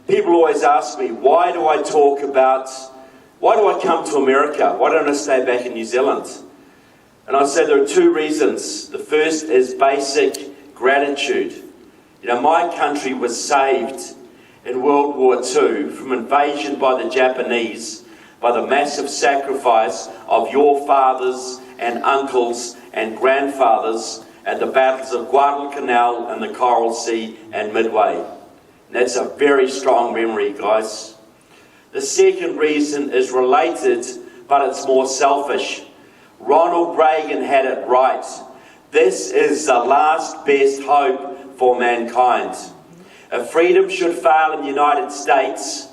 People always ask me, why do I come to America? Why don't I stay back in New Zealand? And I say there are two reasons. The first is basic gratitude. You know, my country was saved in World War II from invasion by the Japanese by the massive sacrifice of your fathers and uncles and grandfathers at the battles of Guadalcanal and the Coral Sea and Midway. And that's a very strong memory, guys. The second reason is related, but it's more selfish. Ronald Reagan had it right. This is the last best hope for mankind. If freedom should fail in the United States,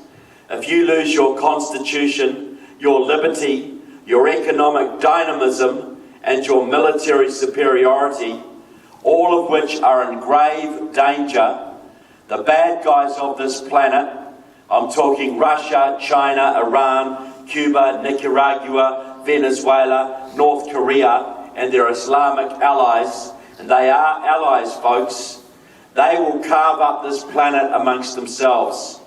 if you lose your constitution, your liberty, your economic dynamism, and your military superiority, all of which are in grave danger, the bad guys of this planet, I'm talking Russia, China, Iran, Cuba, Nicaragua, Venezuela, North Korea, and their Islamic allies, and they are allies, folks, they will carve up this planet amongst themselves.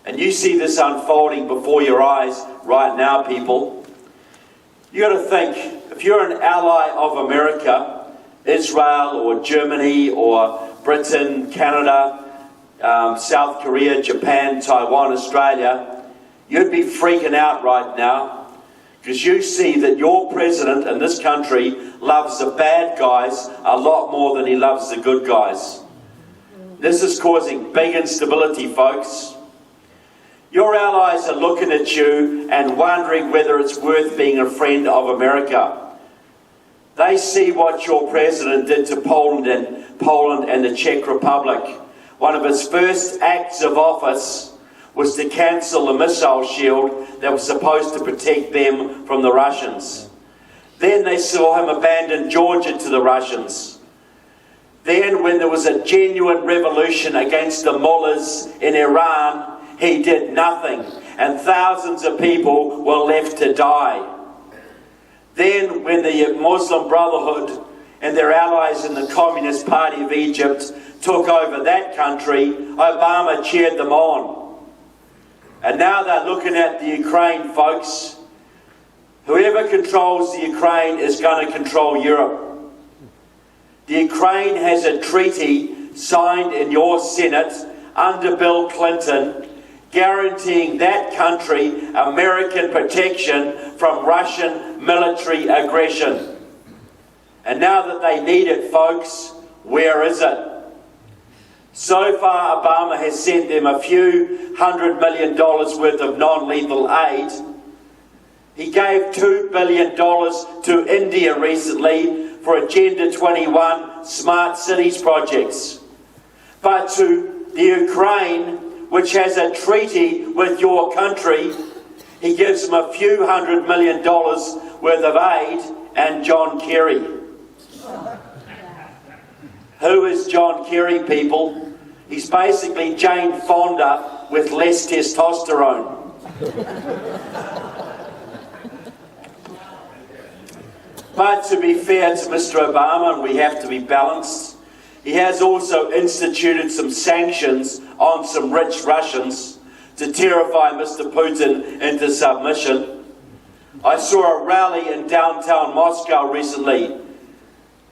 And you see this unfolding before your eyes right now, people. You got to think, if you're an ally of America, Israel or Germany or Britain, Canada, South Korea, Japan, Taiwan, Australia, you'd be freaking out right now because you see that your president in this country loves the bad guys a lot more than he loves the good guys. This is causing big instability, folks. Your allies are looking at you and wondering whether it's worth being a friend of America. They see what your president did to Poland and the Czech Republic. One of his first acts of office was to cancel the missile shield that was supposed to protect them from the Russians. Then they saw him abandon Georgia to the Russians. Then, when there was a genuine revolution against the mullahs in Iran, he did nothing, and thousands of people were left to die. Then, when the Muslim Brotherhood and their allies in the Communist Party of Egypt took over that country, Obama cheered them on. And now they're looking at the Ukraine, folks. Whoever controls the Ukraine is going to control Europe. The Ukraine has a treaty signed in your Senate under Bill Clinton guaranteeing that country American protection from Russian military aggression. And now that they need it, folks, where is it? So far, Obama has sent them a few $100 million worth of non-lethal aid. He gave $2 billion to India recently for Agenda 21 smart cities projects. But to the Ukraine, which has a treaty with your country, he gives them a few $100 million worth of aid and John Kerry. Who is John Kerry, people? He's basically Jane Fonda with less testosterone. But to be fair to Mr. Obama, and we have to be balanced, he has also instituted some sanctions on some rich Russians to terrify Mr. Putin into submission. I saw a rally in downtown Moscow recently,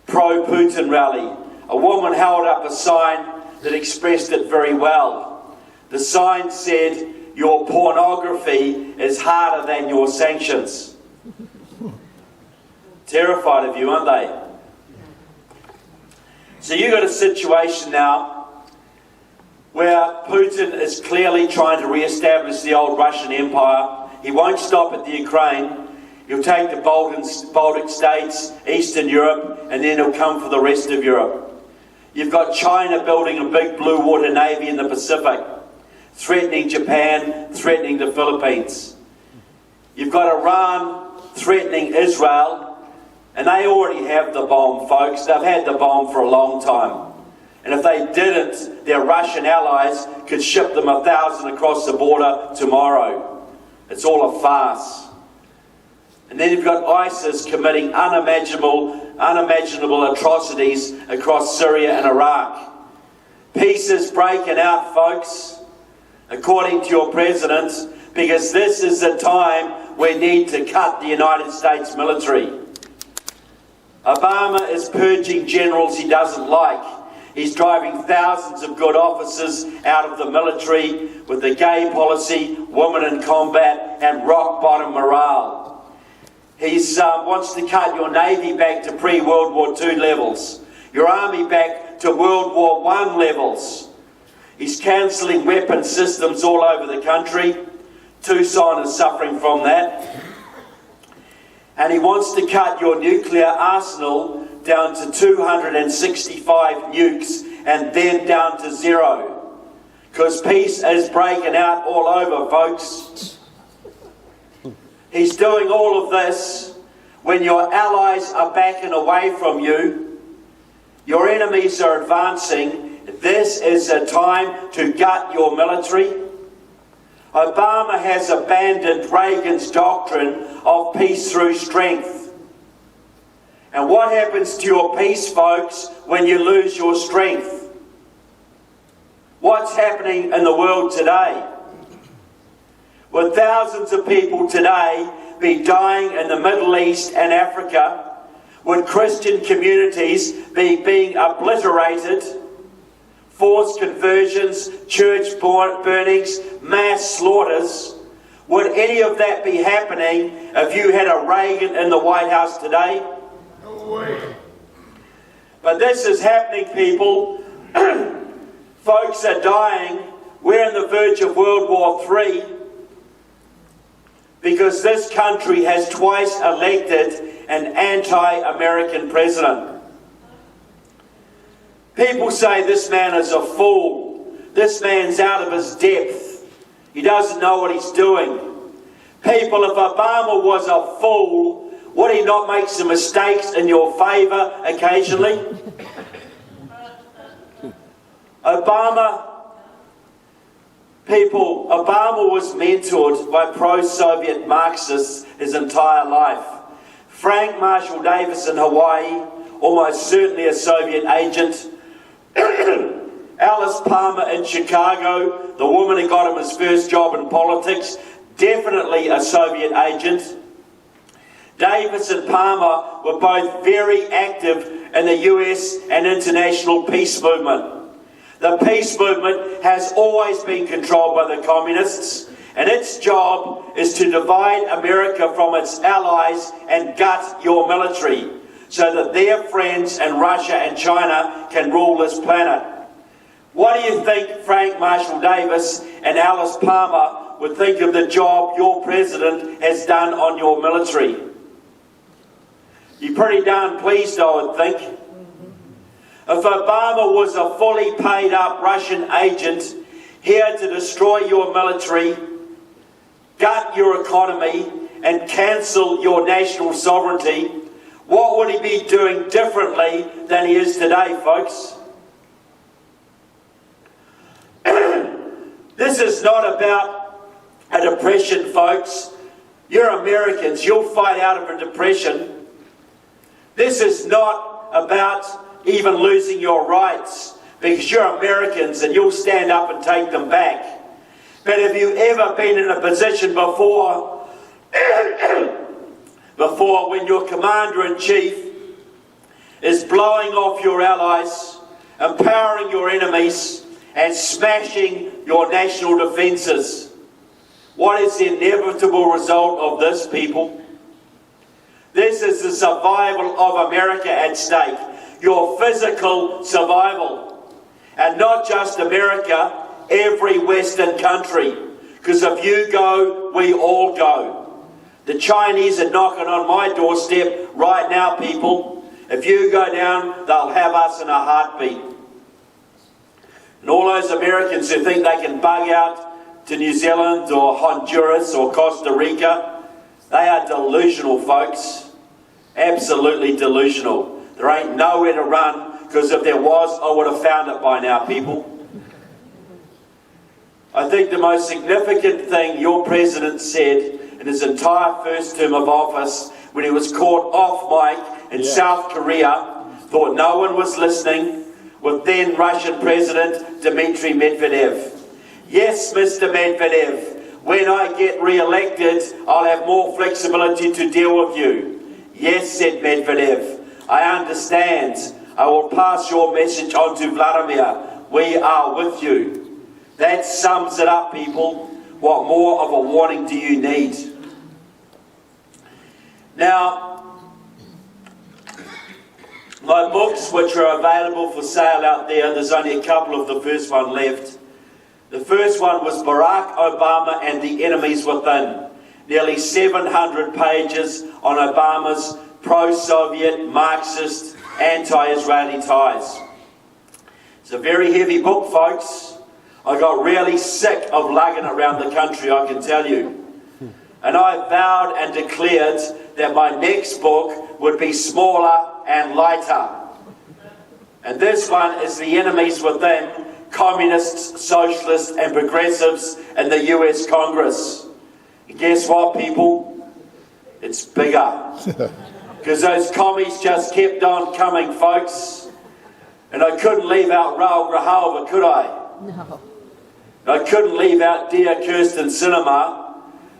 pro-Putin rally. A woman held up a sign that expressed it very well. The sign said, "Your pornography is harder than your sanctions." Terrified of you, aren't they? So you've got a situation now where Putin is clearly trying to re-establish the old Russian Empire. He won't stop at the Ukraine. He'll take the Baltic states, Eastern Europe, and then he'll come for the rest of Europe. You've got China building a big blue water navy in the Pacific, threatening Japan, threatening the Philippines. You've got Iran threatening Israel, and they already have the bomb, folks. They've had the bomb for a long time. And if they didn't, their Russian allies could ship them 1,000 across the border tomorrow. It's all a farce. And then you've got ISIS committing unimaginable atrocities across Syria and Iraq. Peace is breaking out, folks. according to your president, because this is the time we need to cut the United States military. Obama is purging generals he doesn't like. He's driving thousands of good officers out of the military with the gay policy, women in combat, and rock-bottom morale. He wants to cut your Navy back to pre-World War II levels, your Army back to World War I levels. He's cancelling weapon systems all over the country. Tucson is suffering from that. And he wants to cut your nuclear arsenal down to 265 nukes and then down to 0. Because peace is breaking out all over, folks. He's doing all of this when your allies are backing away from you. Your enemies are advancing. This is a time to gut your military. Obama has abandoned Reagan's doctrine of peace through strength. And what happens to your peace, folks, when you lose your strength? What's happening in the world today? Would thousands of people today be dying in the Middle East and Africa? Would Christian communities be being obliterated? Forced conversions, church burnings, mass slaughters. Would any of that be happening if you had a Reagan in the White House today? No way. But this is happening, people. Folks are dying. We're on the verge of World War III because this country has twice elected an anti-American president. People say this man is a fool. This man's out of his depth. He doesn't know what he's doing. People, if Obama was a fool, would he not make some mistakes in your favour occasionally? Obama was mentored by pro-Soviet Marxists his entire life. Frank Marshall Davis in Hawaii, almost certainly a Soviet agent. Alice Palmer in Chicago, the woman who got him his first job in politics, definitely a Soviet agent. Davis and Palmer were both very active in the US and international peace movement. The peace movement has always been controlled by the communists, and its job is to divide America from its allies and gut your military, so that their friends in Russia and China can rule this planet. What do you think Frank Marshall Davis and Alice Palmer would think of the job your president has done on your military? You're pretty darn pleased, I would think. If Obama was a fully paid up Russian agent here to destroy your military, gut your economy, and cancel your national sovereignty, what would he be doing differently than he is today, folks? This is not about a depression, folks. You're Americans. You'll fight out of a depression. This is not about even losing your rights, because you're Americans and you'll stand up and take them back. But have you ever been in a position before when your commander-in-chief is blowing off your allies, empowering your enemies, and smashing your national defences? What is the inevitable result of this, people? This is the survival of America at stake, your physical survival. And not just America, every Western country. Because if you go, we all go. The Chinese are knocking on my doorstep right now, people. If you go down, they'll have us in a heartbeat. And all those Americans who think they can bug out to New Zealand or Honduras or Costa Rica, they are delusional, folks. Absolutely delusional. There ain't nowhere to run, because if there was, I would have found it by now, people. I think the most significant thing your president said in his entire first term of office, when he was caught off mic in South Korea, thought no one was listening, with then Russian President Dmitry Medvedev. Yes, Mr. Medvedev, when I get re-elected, I'll have more flexibility to deal with you. Yes, said Medvedev, I understand. I will pass your message on to Vladimir. We are with you. That sums it up, people. What more of a warning do you need? Now, my books, which are available for sale out there's only a couple of the first one left. The first one was Barack Obama and the Enemies Within. Nearly 700 pages on Obama's pro-Soviet, Marxist, anti-Israeli ties. It's a very heavy book, folks. I got really sick of lugging it around the country, I can tell you. And I vowed and declared that my next book would be smaller and lighter. And this one is The Enemies Within, Communists, Socialists and Progressives in the US Congress. And guess what, people? It's bigger. Because those commies just kept on coming, folks. And I couldn't leave out Raul Grijalva, could I? No. I couldn't leave out dear Kirsten Sinema,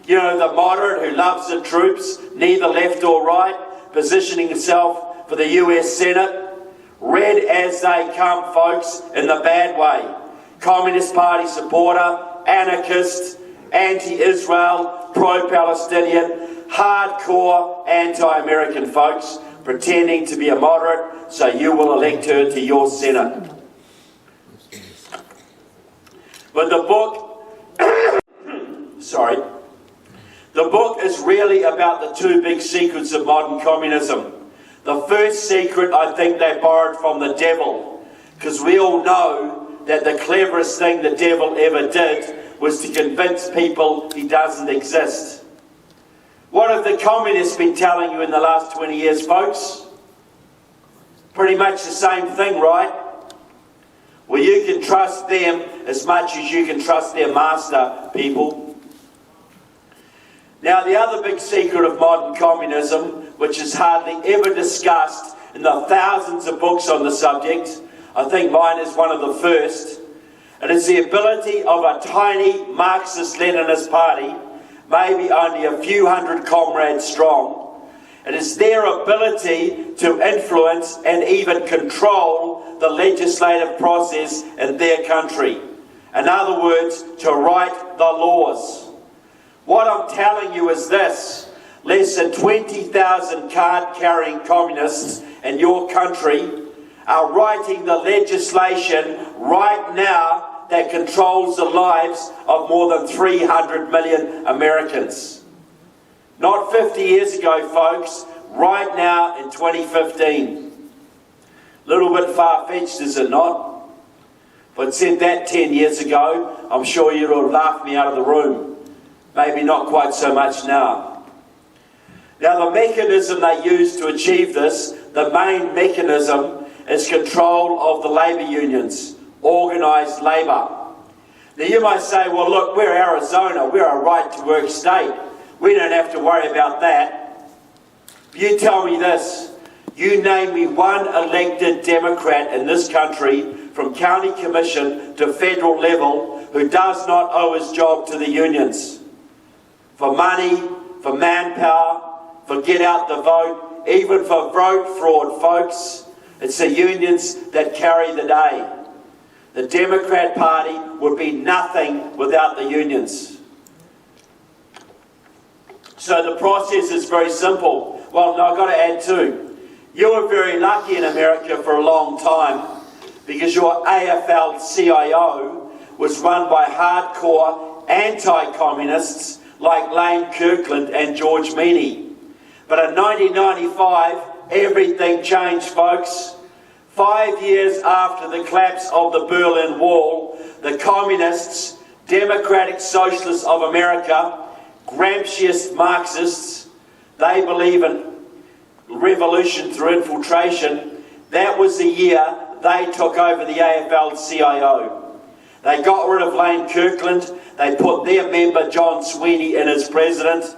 you know, the moderate who loves the troops, neither left or right, positioning himself for the US Senate. Red as they come, folks, in the bad way. Communist Party supporter, anarchist, anti-Israel, pro-Palestinian, hardcore anti-American, folks, pretending to be a moderate, so you will elect her to your Senate. But the book, the book is really about the two big secrets of modern communism. The first secret, I think they borrowed from the devil, because we all know that the cleverest thing the devil ever did was to convince people he doesn't exist. What have the communists been telling you in the last 20 years, folks? Pretty much the same thing, right? Well, you can trust them as much as you can trust their master, people. Now, the other big secret of modern communism, which is hardly ever discussed in the thousands of books on the subject, I think mine is one of the first, it is the ability of a tiny Marxist-Leninist party, maybe only a few hundred comrades strong. It is their ability to influence and even control the legislative process in their country. In other words, to write the laws. What I'm telling you is this: less than 20,000 card-carrying communists in your country are writing the legislation right now that controls the lives of more than 300 million Americans. Not 50 years ago, folks, right now in 2015. A little bit far-fetched, is it not? If I'd said that 10 years ago, I'm sure you'd have laughed me out of the room. Maybe not quite so much now. Now, the mechanism they use to achieve this, the main mechanism, is control of the labour unions, organised labour. Now, you might say, well, look, we're Arizona, we're a right-to-work state. We don't have to worry about that. You tell me this. You name me one elected Democrat in this country, from county commission to federal level, who does not owe his job to the unions. For money, for manpower, for get out the vote, even for vote fraud, folks. It's the unions that carry the day. The Democrat Party would be nothing without the unions. So the process is very simple. Well, no, I've got to add too. You were very lucky in America for a long time because your AFL-CIO was run by hardcore anti-communists like Lane Kirkland and George Meany. But in 1995, everything changed, folks. 5 years after the collapse of the Berlin Wall, the communists, Democratic Socialists of America, Gramsciist Marxists, they believe in revolution through infiltration. That was the year they took over the AFL-CIO. They got rid of Lane Kirkland, they put their member John Sweeney in as president,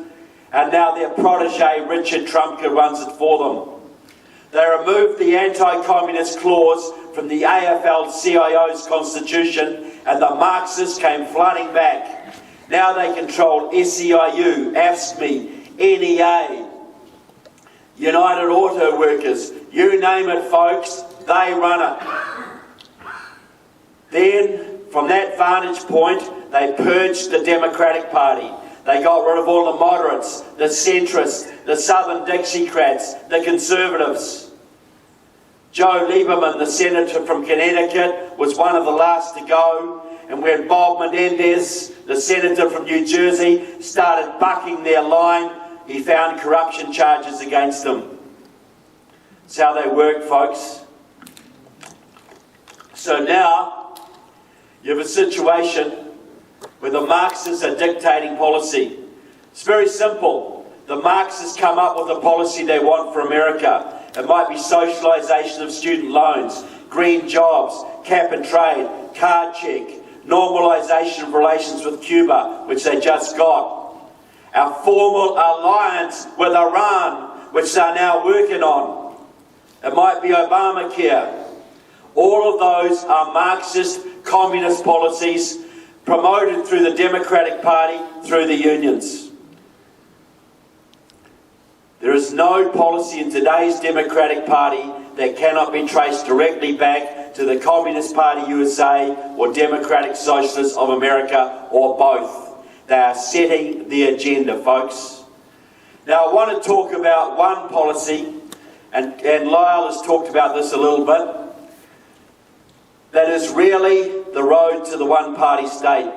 and now their protege Richard Trumka runs it for them. They removed the anti-communist clause from the AFL-CIO's constitution, and the Marxists came flooding back. Now they control SEIU, AFSCME, NEA, United Auto Workers, you name it, folks, they run it. Then, from that vantage point, they purged the Democratic Party. They got rid of all the moderates, the centrists, the Southern Dixiecrats, the Conservatives. Joe Lieberman, the senator from Connecticut, was one of the last to go. And when Bob Menendez, the senator from New Jersey, started bucking their line, he found corruption charges against them. That's how they work, folks. So now, you have a situation where the Marxists are dictating policy. It's very simple. The Marxists come up with the policy they want for America. It might be socialisation of student loans, green jobs, cap and trade, card check, normalisation of relations with Cuba, which they just got. Our formal alliance with Iran, which they're now working on. It might be Obamacare. All of those are Marxist communist policies promoted through the Democratic Party, through the unions. There is no policy in today's Democratic Party that cannot be traced directly back to the Communist Party USA or Democratic Socialists of America, or both. They are setting the agenda, folks. Now I want to talk about one policy, and Lyle has talked about this a little bit, that is really the road to the one-party state.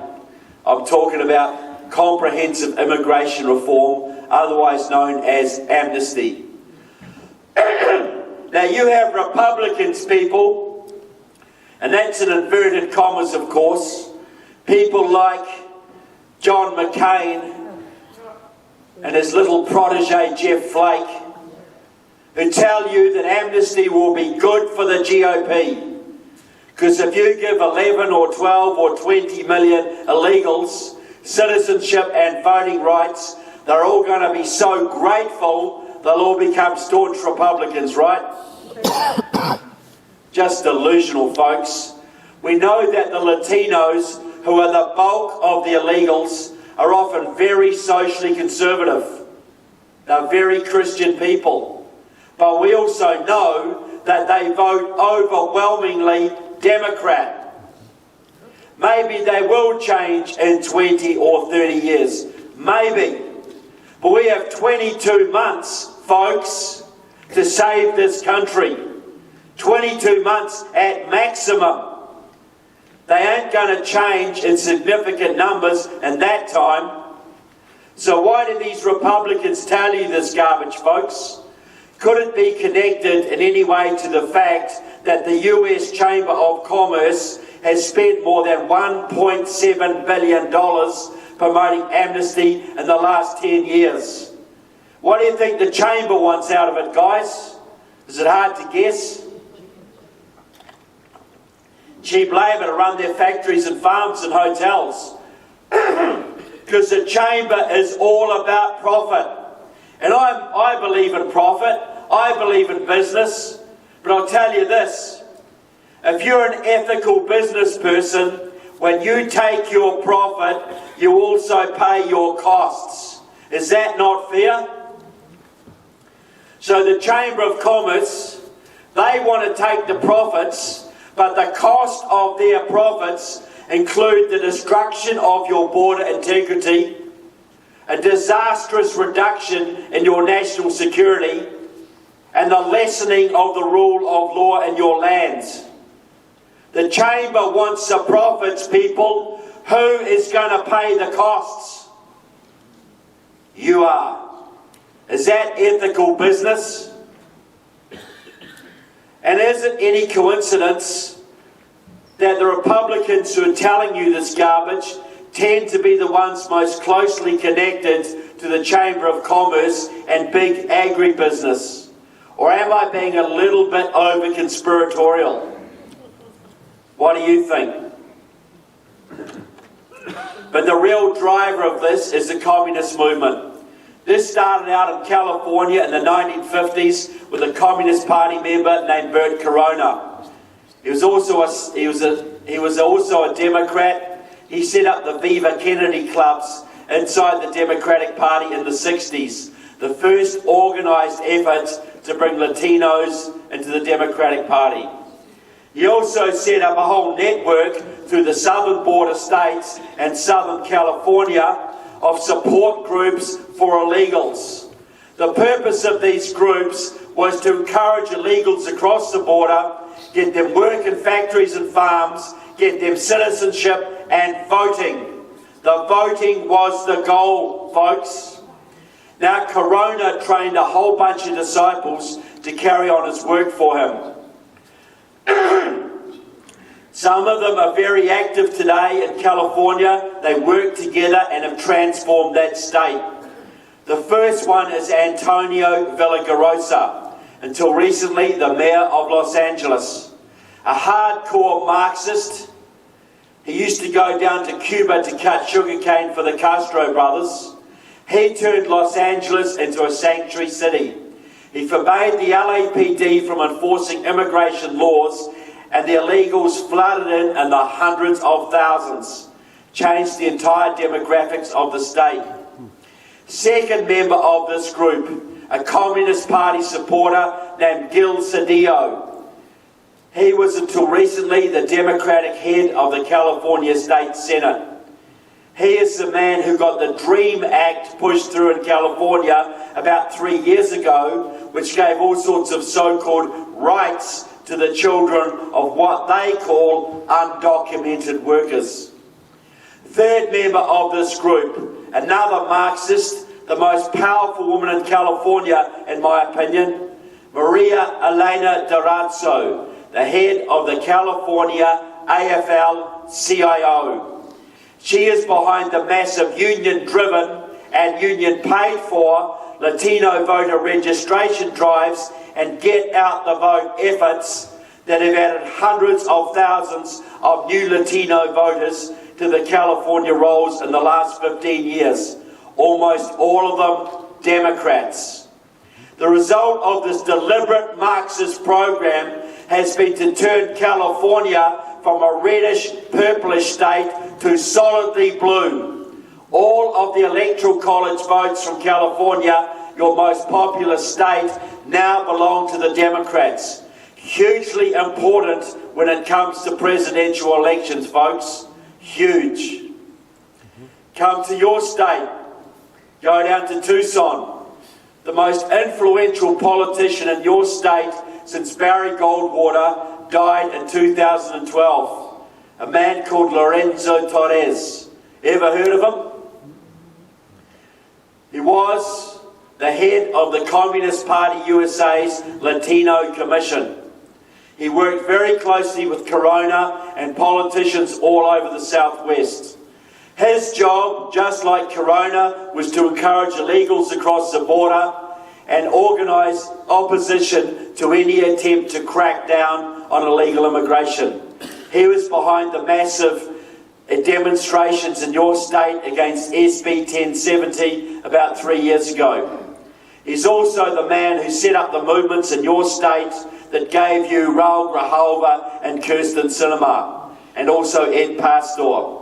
I'm talking about comprehensive immigration reform, otherwise known as amnesty. Now you have Republicans, people, and that's in inverted commas, of course, people like John McCain and his little protege Jeff Flake, who tell you that amnesty will be good for the GOP. Because if you give 11 or 12 or 20 million illegals citizenship and voting rights, they're all going to be so grateful they'll all become staunch Republicans, right? Just delusional, folks. We know that the Latinos, who are the bulk of the illegals, are often very socially conservative. They're very Christian people. But we also know that they vote overwhelmingly Democrat. Maybe they will change in 20 or 30 years. Maybe. But we have 22 months, folks, to save this country. 22 months at maximum. They ain't going to change in significant numbers in that time. So why do these Republicans tell you this garbage, folks? Could it be connected in any way to the fact that the US Chamber of Commerce has spent more than $1.7 billion promoting amnesty in the last 10 years? What do you think the Chamber wants out of it, guys? Is it hard to guess? Cheap labour to run their factories and farms and hotels. Because the Chamber is all about profit. And I believe in profit. I believe in business. But I'll tell you this. If you're an ethical business person, when you take your profit, you also pay your costs. Is that not fair? So the Chamber of Commerce, they want to take the profits, but the cost of their profits include the destruction of your border integrity, a disastrous reduction in your national security, and the lessening of the rule of law in your lands. The Chamber wants the profits, people. Who is going to pay the costs? You are. Is that ethical business? And is it any coincidence that the Republicans who are telling you this garbage tend to be the ones most closely connected to the Chamber of Commerce and big agribusiness? Or am I being a little bit over-conspiratorial? What do you think? But the real driver of this is the communist movement. This started out in California in the 1950s with a Communist Party member named Bert Corona. He was also a Democrat. He set up the Viva Kennedy clubs inside the Democratic Party in the 60s, the first organised effort to bring Latinos into the Democratic Party. He also set up a whole network through the southern border states and Southern California of support groups for illegals. The purpose of these groups was to encourage illegals across the border, get them work in factories and farms, get them citizenship and voting. The voting was the goal, folks. Now, Corona trained a whole bunch of disciples to carry on his work for him. Some of them are very active today in California. They work together and have transformed that state. The first one is Antonio Villagrosa, until recently the mayor of Los Angeles. A hardcore Marxist. He used to go down to Cuba to cut sugarcane for the Castro brothers. He turned Los Angeles into a sanctuary city. He forbade the LAPD from enforcing immigration laws, and the illegals flooded in the hundreds of thousands, changed the entire demographics of the state. Second member of this group, a Communist Party supporter named Gil Cedillo. He was until recently the Democratic head of the California State Senate. He is the man who got the DREAM Act pushed through in California about 3 years ago, which gave all sorts of so-called rights to the children of what they call undocumented workers. Third member of this group, another Marxist, the most powerful woman in California, in my opinion, Maria Elena Durazzo, the head of the California AFL-CIO. She is behind the massive union-driven and union-paid-for Latino voter registration drives and get-out-the-vote efforts that have added hundreds of thousands of new Latino voters to the California rolls in the last 15 years. Almost all of them Democrats. The result of this deliberate Marxist program has been to turn California from a reddish, purplish state to solidly blue. All of the Electoral College votes from California, your most popular state, now belong to the Democrats. Hugely important when it comes to presidential elections, folks. Huge. Come to your state. Go down to Tucson. The most influential politician in your state since Barry Goldwater died in 2012. A man called Lorenzo Torres. Ever heard of him? He was the head of the Communist Party USA's Latino Commission. He worked very closely with Corona and politicians all over the Southwest. His job, just like Corona, was to encourage illegals across the border and organise opposition to any attempt to crack down on illegal immigration. He was behind the massive demonstrations in your state against SB 1070 about 3 years ago. He's also the man who set up the movements in your state that gave you Raul Grijalva and Kirsten Sinema, and also Ed Pastor.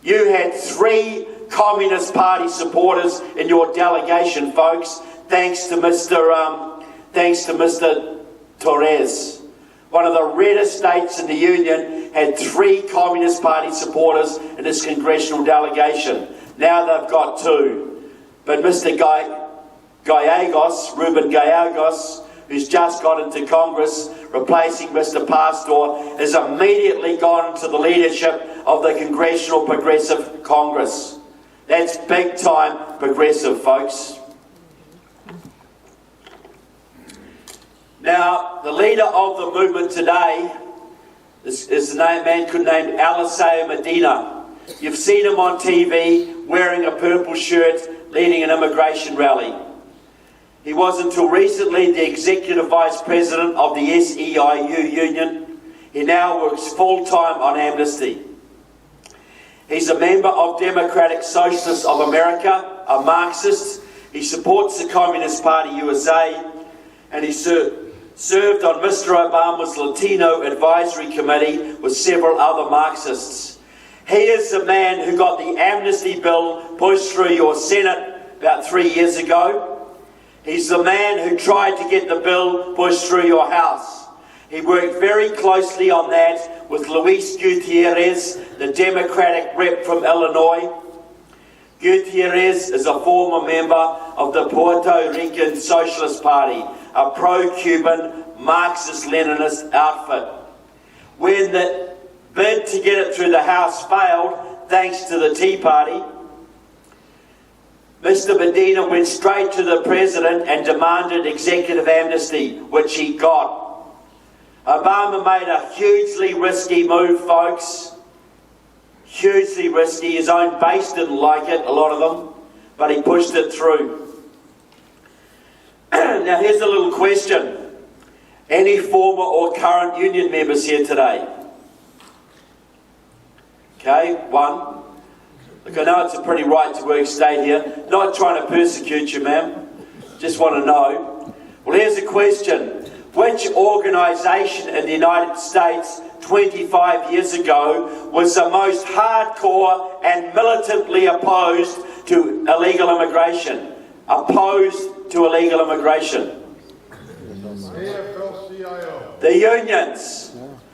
You had 3 Communist Party supporters in your delegation, folks, thanks to Mr. Torres. One of the reddest states in the Union had 3 Communist Party supporters in its congressional delegation. Now they've got 2. But Mr. Ruben Gallegos, who's just got into Congress, replacing Mr. Pastor, has immediately gone into the leadership of the Congressional Progressive Congress. That's big time progressive, folks. Now, the leader of the movement today is a man named Eliseo Medina. You've seen him on TV wearing a purple shirt, leading an immigration rally. He was until recently the Executive Vice President of the SEIU Union. He now works full-time on Amnesty. He's a member of Democratic Socialists of America, a Marxist. He supports the Communist Party USA, and he served on Mr. Obama's Latino Advisory Committee with several other Marxists. He is the man who got the amnesty bill pushed through your Senate about 3 years ago. He's the man who tried to get the bill pushed through your House. He worked very closely on that with Luis Gutierrez, the Democratic rep from Illinois. Gutierrez is a former member of the Puerto Rican Socialist Party, a pro-Cuban Marxist-Leninist outfit. When the bid to get it through the House failed, thanks to the Tea Party, Mr. Medina went straight to the President and demanded executive amnesty, which he got. Obama made a hugely risky move, folks. Hugely risky. His own base didn't like it, a lot of them, but he pushed it through. Now here's a little question. Any former or current union members here today? Okay, one. Look, I know it's a pretty right-to-work state here. Not trying to persecute you, ma'am. Just want to know. Well, here's a question. Which organisation in the United States 25 years ago was the most hardcore and militantly opposed to illegal immigration? Opposed to illegal immigration? AFL-CIO. The unions.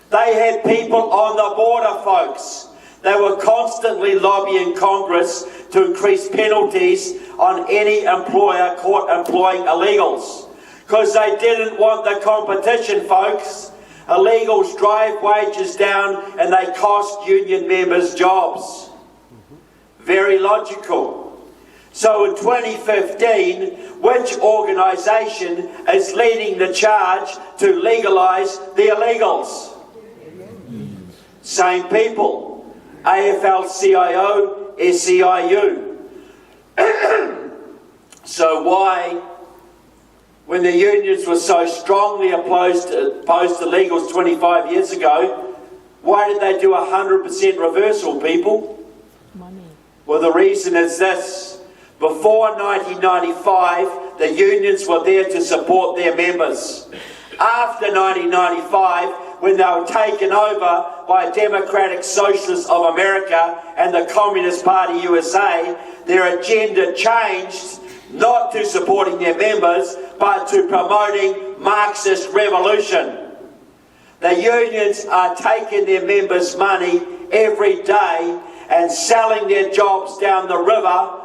They had people on the border, folks. They were constantly lobbying Congress to increase penalties on any employer caught employing illegals. Because they didn't want the competition, folks. Illegals drive wages down and they cost union members jobs. Very logical. So in 2015, which organisation is leading the charge to legalise the illegals? Same people. AFL-CIO, SEIU. So why, when the unions were so strongly opposed to illegals 25 years ago, why did they do 100% reversal, people? Money. Well, the reason is this. Before 1995, the unions were there to support their members. After 1995, when they were taken over by Democratic Socialists of America and the Communist Party USA, their agenda changed, not to supporting their members, but to promoting Marxist revolution. The unions are taking their members' money every day and selling their jobs down the river,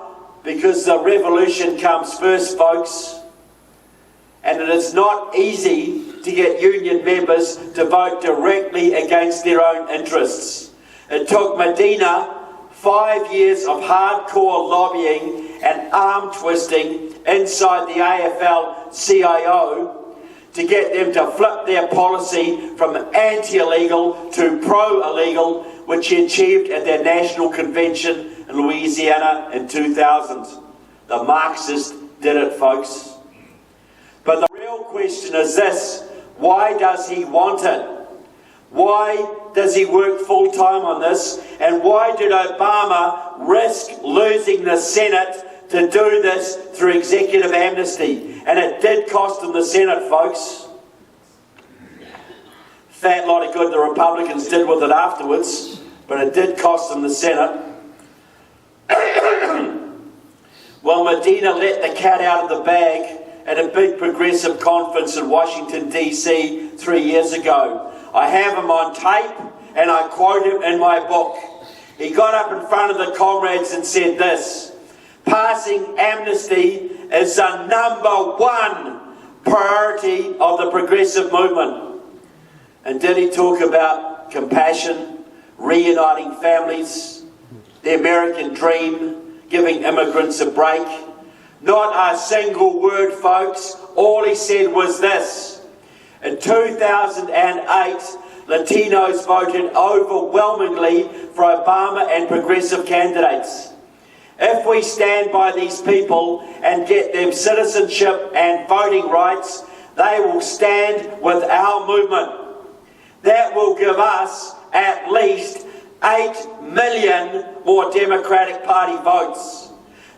because the revolution comes first, folks. And it is not easy to get union members to vote directly against their own interests. It took Medina 5 years of hardcore lobbying and arm twisting inside the AFL-CIO to get them to flip their policy from anti-illegal to pro-illegal, which he achieved at their national convention in Louisiana in 2000. The Marxists did it, folks. But the real question is this: why does he want it? Why does he work full-time on this? And why did Obama risk losing the Senate to do this through executive amnesty? And it did cost him the Senate, folks. Fat lot of good the Republicans did with it afterwards, but it did cost them the Senate. Well, Medina let the cat out of the bag at a big progressive conference in Washington, D.C. 3 years ago. I have him on tape, and I quote him in my book. He got up in front of the comrades and said this: passing amnesty is the #1 priority of the progressive movement. And did he talk about compassion, reuniting families, the American dream, giving immigrants a break? Not a single word, folks. All he said was this: in 2008, Latinos voted overwhelmingly for Obama and progressive candidates. If we stand by these people and get them citizenship and voting rights, they will stand with our movement. That will give us at least 8 million more Democratic Party votes.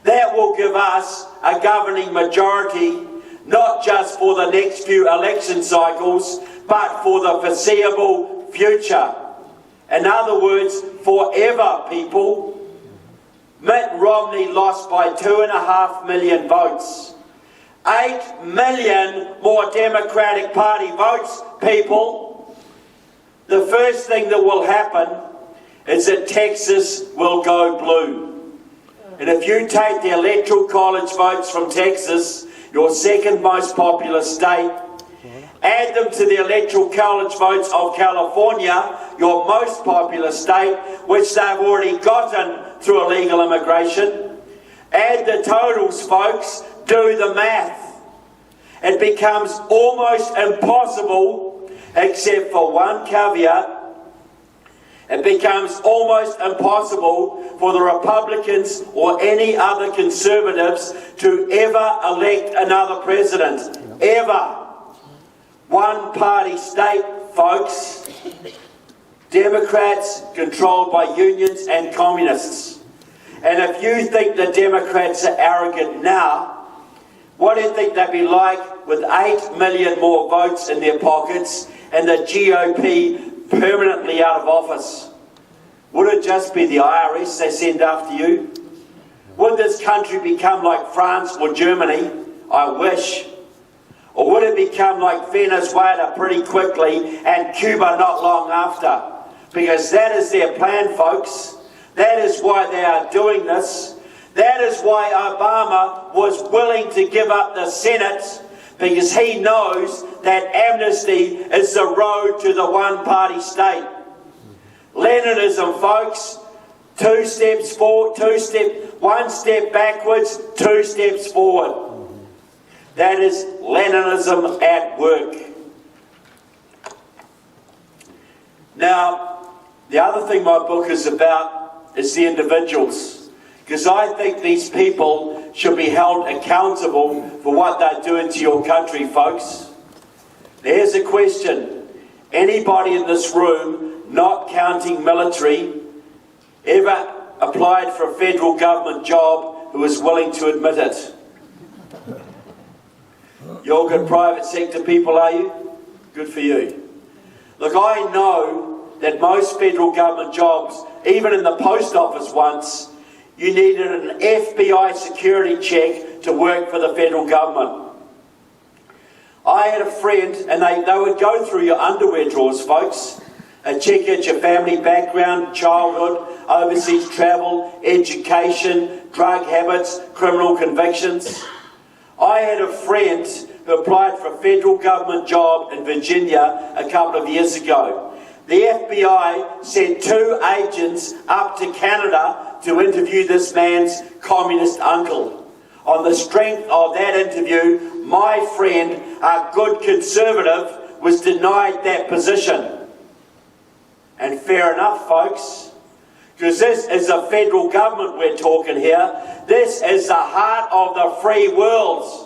That will give us a governing majority, not just for the next few election cycles, but for the foreseeable future. In other words, forever, people. Mitt Romney lost by 2.5 million votes. 8 million more Democratic Party votes, people. The first thing that will happen is that Texas will go blue. And if you take the Electoral College votes from Texas, your second most populous state, add them to the Electoral College votes of California, your most populous state, which they've already gotten through illegal immigration, add the totals, folks, do the math. It becomes almost impossible, except for one caveat. It becomes almost impossible for the Republicans or any other Conservatives to ever elect another president. Ever. One-party state, folks. Democrats controlled by unions and communists. And if you think the Democrats are arrogant now, what do you think they'd be like with 8 million more votes in their pockets and the GOP permanently out of office? Would it just be the IRS they send after you? Would this country become like France or Germany? I wish. Or would it become like Venezuela pretty quickly and Cuba not long after? Because that is their plan, folks. That is why they are doing this. That is why Obama was willing to give up the Senate, because he knows that amnesty is the road to the one-party state. Leninism, folks, 2 steps forward, 1 step backwards, 2 steps forward. That is Leninism at work. Now, the other thing my book is about is the individuals, because I think these people should be held accountable for what they're doing to your country, folks. Here's a question. Anybody in this room, not counting military, ever applied for a federal government job who is willing to admit it? You're good private sector people, are you? Good for you. Look, I know that most federal government jobs, even in the post office once, you needed an FBI security check to work for the federal government. I had a friend, and they would go through your underwear drawers, folks, and check out your family background, childhood, overseas travel, education, drug habits, criminal convictions. I had a friend who applied for a federal government job in Virginia a couple of years ago. The FBI sent 2 agents up to Canada to interview this man's communist uncle. On the strength of that interview, my friend, a good conservative, was denied that position. And fair enough, folks, because this is the federal government we're talking here. This is the heart of the free world.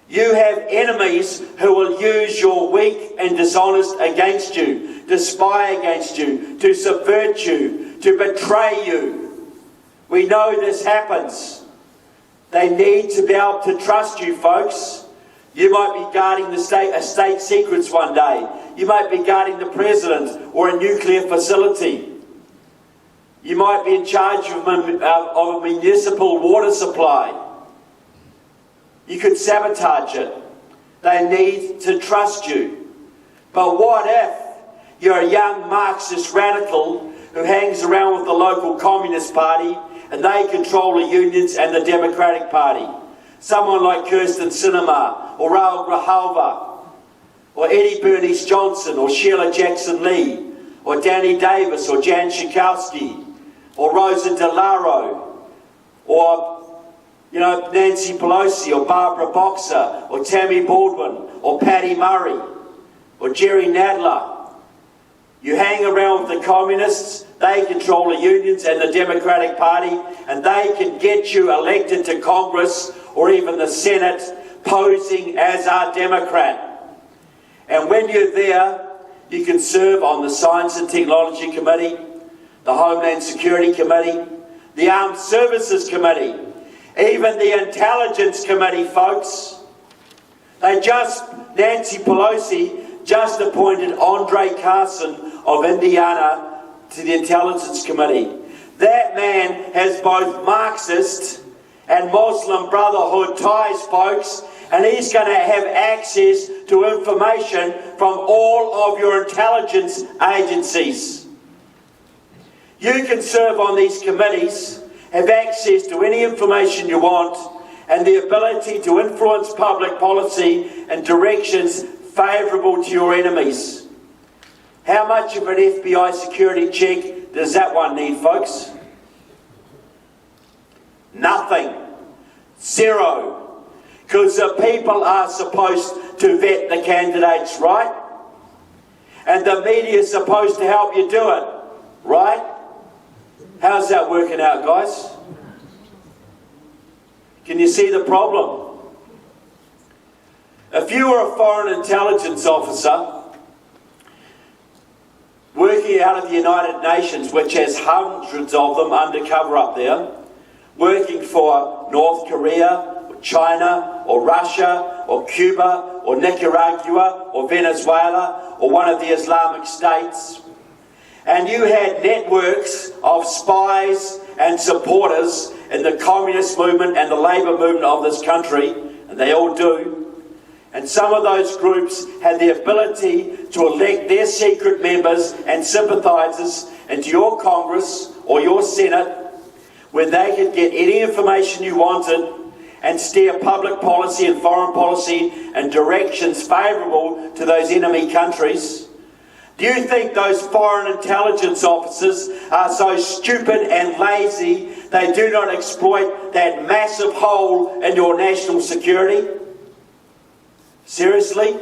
You have enemies who will use your weak and dishonest against you, to spy against you, to subvert you, to betray you. We know this happens. They need to be able to trust you, folks. You might be guarding the state secrets one day. You might be guarding the president or a nuclear facility. You might be in charge of a municipal water supply. You could sabotage it. They need to trust you. But what if you're a young Marxist radical who hangs around with the local Communist Party and they control the unions and the Democratic Party? Someone like Kirsten Sinema or Raul Grijalva or Eddie Bernice Johnson or Sheila Jackson Lee or Danny Davis or Jan Schakowsky or Rosa DeLauro or Nancy Pelosi or Barbara Boxer or Tammy Baldwin or Patty Murray or Jerry Nadler. You hang around with the communists, they control the unions and the Democratic Party, and they can get you elected to Congress or even the Senate posing as our Democrat. And when you're there, you can serve on the Science and Technology Committee, the Homeland Security Committee, the Armed Services Committee, even the Intelligence Committee, folks. Nancy Pelosi just appointed Andre Carson of Indiana to the Intelligence Committee. That man has both Marxist and Muslim Brotherhood ties, folks, and he's going to have access to information from all of your intelligence agencies. You can serve on these committees, have access to any information you want, and the ability to influence public policy and directions favourable to your enemies. How much of an FBI security check does that one need, folks? Nothing. Zero. Because the people are supposed to vet the candidates, right? And the media is supposed to help you do it, right? How's that working out, guys? Can you see the problem? If you were a foreign intelligence officer working out of the United Nations, which has hundreds of them undercover up there, working for North Korea, or China, or Russia, or Cuba, or Nicaragua, or Venezuela, or one of the Islamic states, and you had networks of spies and supporters in the communist movement and the labour movement of this country, and they all do, and some of those groups had the ability to elect their secret members and sympathisers into your Congress or your Senate, where they could get any information you wanted and steer public policy and foreign policy and directions favourable to those enemy countries. Do you think those foreign intelligence officers are so stupid and lazy they do not exploit that massive hole in your national security? Seriously?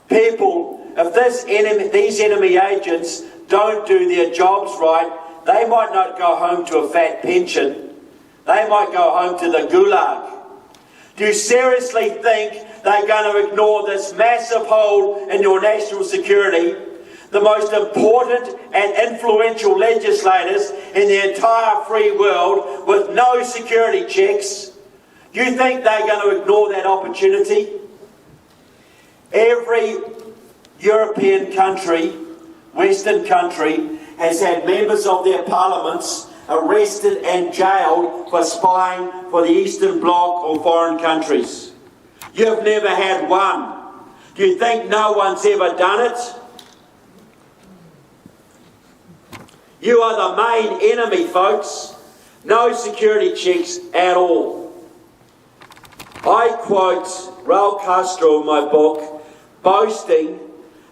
People, if these enemy agents don't do their jobs right, they might not go home to a fat pension. They might go home to the gulag. Do you seriously think they're going to ignore this massive hole in your national security? The most important and influential legislators in the entire free world with no security checks. Do you think they're going to ignore that opportunity? Every European country, Western country, has had members of their parliaments arrested and jailed for spying for the Eastern Bloc or foreign countries. You've never had one. Do you think no one's ever done it? You are the main enemy, folks. No security checks at all. I quote Raul Castro in my book, boasting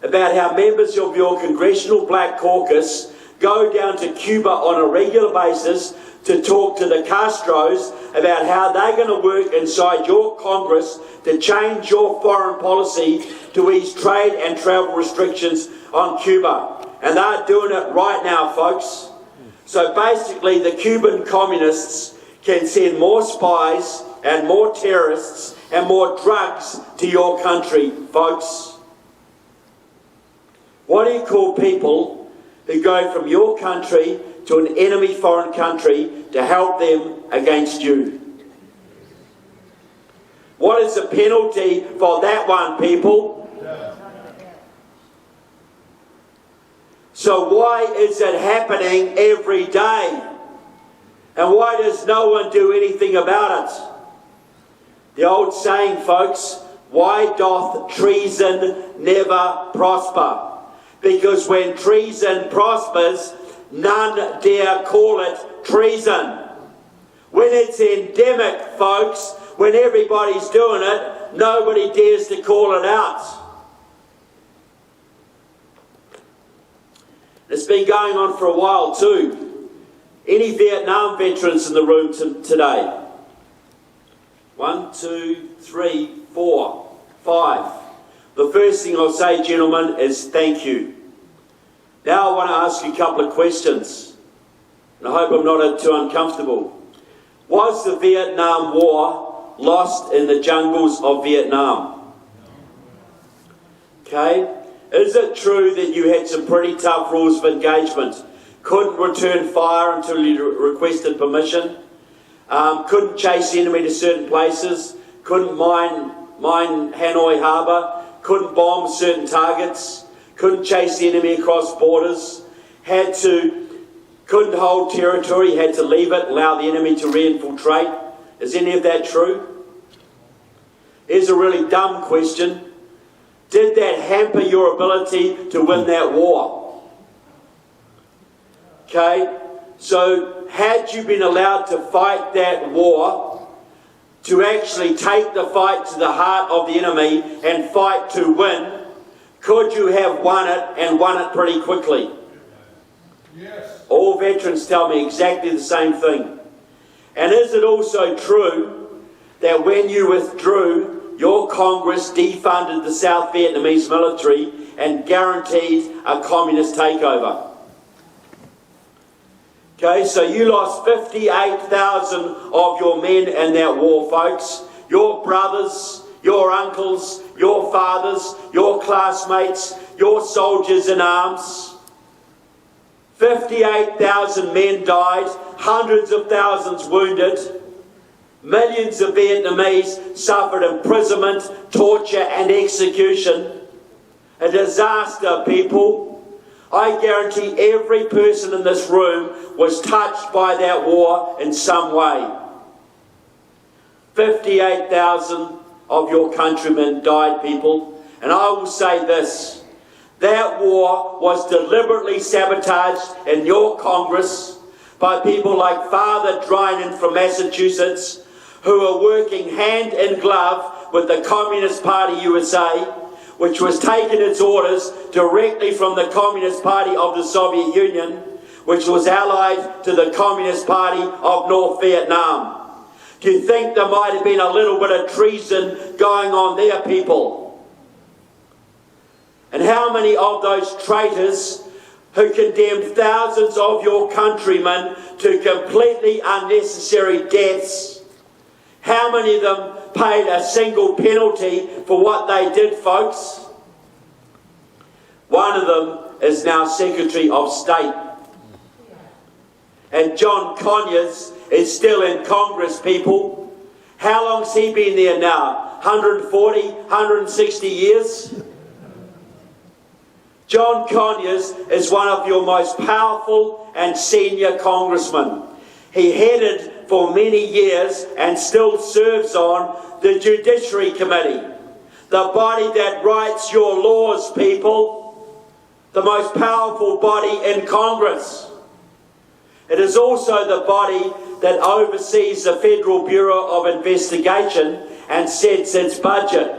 about how members of your Congressional Black Caucus go down to Cuba on a regular basis to talk to the Castros about how they're going to work inside your Congress to change your foreign policy to ease trade and travel restrictions on Cuba. And they're doing it right now, folks. So basically, the Cuban communists can send more spies and more terrorists and more drugs to your country, folks. What do you call people who go from your country to an enemy foreign country to help them against you? What is the penalty for that one, people? So why is it happening every day? And why does no one do anything about it? The old saying, folks, why doth treason never prosper? Because when treason prospers, none dare call it treason. When it's endemic, folks, when everybody's doing it, nobody dares to call it out. It's been going on for a while too. Any Vietnam veterans in the room today? 1, 2, 3, 4, 5. The first thing I'll say, gentlemen, is thank you. Now I want to ask you a couple of questions, and I hope I'm not too uncomfortable. Was the Vietnam War lost in the jungles of Vietnam? Okay. Is it true that you had some pretty tough rules of engagement? Couldn't return fire until you requested permission? Couldn't chase the enemy to certain places? Couldn't mine mine Hanoi Harbour, couldn't bomb certain targets, couldn't chase the enemy across borders, couldn't hold territory, had to leave it, allow the enemy to re-infiltrate. Is any of that true? Here's a really dumb question. Did that hamper your ability to win that war? Okay, so had you been allowed to fight that war, to actually take the fight to the heart of the enemy and fight to win, could you have won it and won it pretty quickly? Yes. All veterans tell me exactly the same thing. And is it also true that when you withdrew, your Congress defunded the South Vietnamese military and guaranteed a communist takeover? Okay, so you lost 58,000 of your men in that war, folks. Your brothers, your uncles, your fathers, your classmates, your soldiers in arms. 58,000 men died, hundreds of thousands wounded. Millions of Vietnamese suffered imprisonment, torture and execution. A disaster, people. I guarantee every person in this room was touched by that war in some way. 58,000 of your countrymen died, people. And I will say this, that war was deliberately sabotaged in your Congress by people like Father Drynan from Massachusetts, who are working hand in glove with the Communist Party USA, which was taking its orders directly from the Communist Party of the Soviet Union, which was allied to the Communist Party of North Vietnam. Do you think there might have been a little bit of treason going on there, people? And how many of those traitors who condemned thousands of your countrymen to completely unnecessary deaths, how many of them paid a single penalty for what they did, folks? One of them is now Secretary of State. And John Conyers is still in Congress, people. How long's he been there now? 140, 160 years? John Conyers is one of your most powerful and senior congressmen. He headed for many years and still serves on the Judiciary Committee, the body that writes your laws, people, the most powerful body in Congress. It is also the body that oversees the Federal Bureau of Investigation and sets its budget.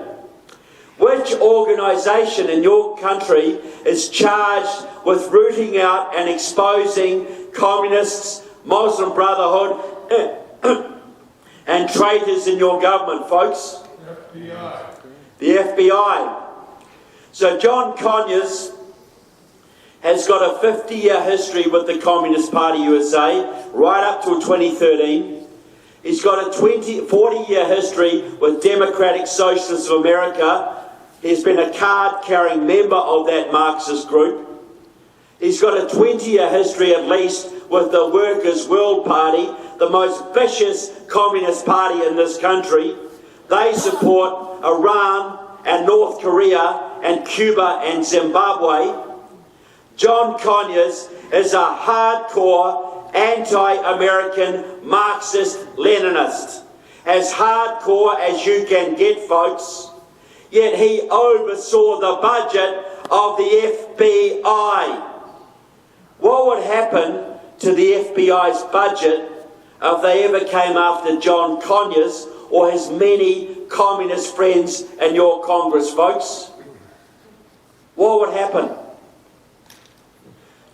Which organisation in your country is charged with rooting out and exposing communists, Muslim Brotherhood, and traitors in your government, folks? FBI. The FBI. So John Conyers has got a 50-year history with the Communist Party USA, right up till 2013. He's got a 40-year history with Democratic Socialists of America. He's been a card-carrying member of that Marxist group. He's got a 20-year history at least with the Workers' World Party, the most vicious communist party in this country. They support Iran and North Korea and Cuba and Zimbabwe. John Conyers is a hardcore anti-American Marxist-Leninist. As hardcore as you can get, folks. Yet he oversaw the budget of the FBI. What would happen to the FBI's budget if they ever came after John Conyers or his many communist friends in your Congress, folks? What would happen?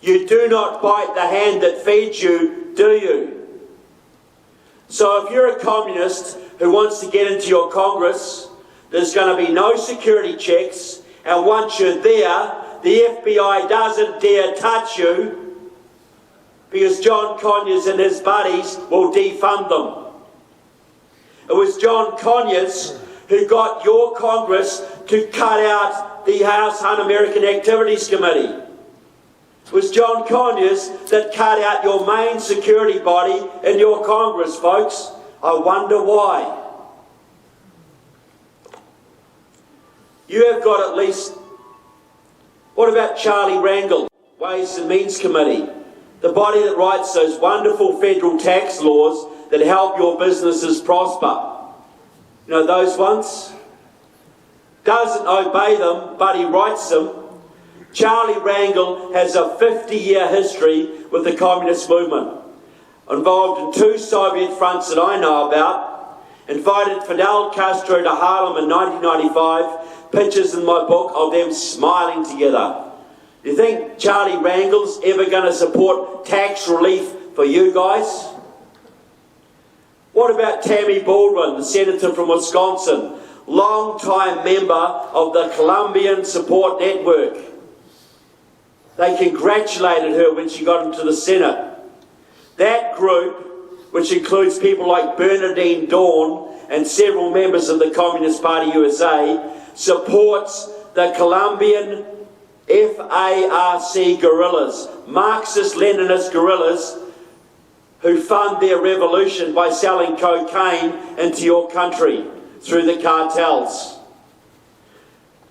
You do not bite the hand that feeds you, do you? So if you're a communist who wants to get into your Congress, there's going to be no security checks, and once you're there, the FBI doesn't dare touch you because John Conyers and his buddies will defund them. It was John Conyers who got your Congress to cut out the House Un-American Activities Committee. It was John Conyers that cut out your main security body in your Congress, folks. I wonder why. You have got at least... What about Charlie Rangel, Ways and Means Committee, the body that writes those wonderful federal tax laws that help your businesses prosper? You know, those ones? Doesn't obey them, but he writes them. Charlie Rangel has a 50-year history with the communist movement, involved in 2 Soviet fronts that I know about, invited Fidel Castro to Harlem in 1995, pictures in my book of them smiling together. Do you think Charlie Rangel's ever going to support tax relief for you guys? What about Tammy Baldwin, the senator from Wisconsin, long-time member of the Colombian Support Network? They congratulated her when she got into the Senate. That group, which includes people like Bernardine Dawn and several members of the Communist Party USA, supports the Colombian FARC guerrillas, Marxist-Leninist guerrillas, who fund their revolution by selling cocaine into your country through the cartels.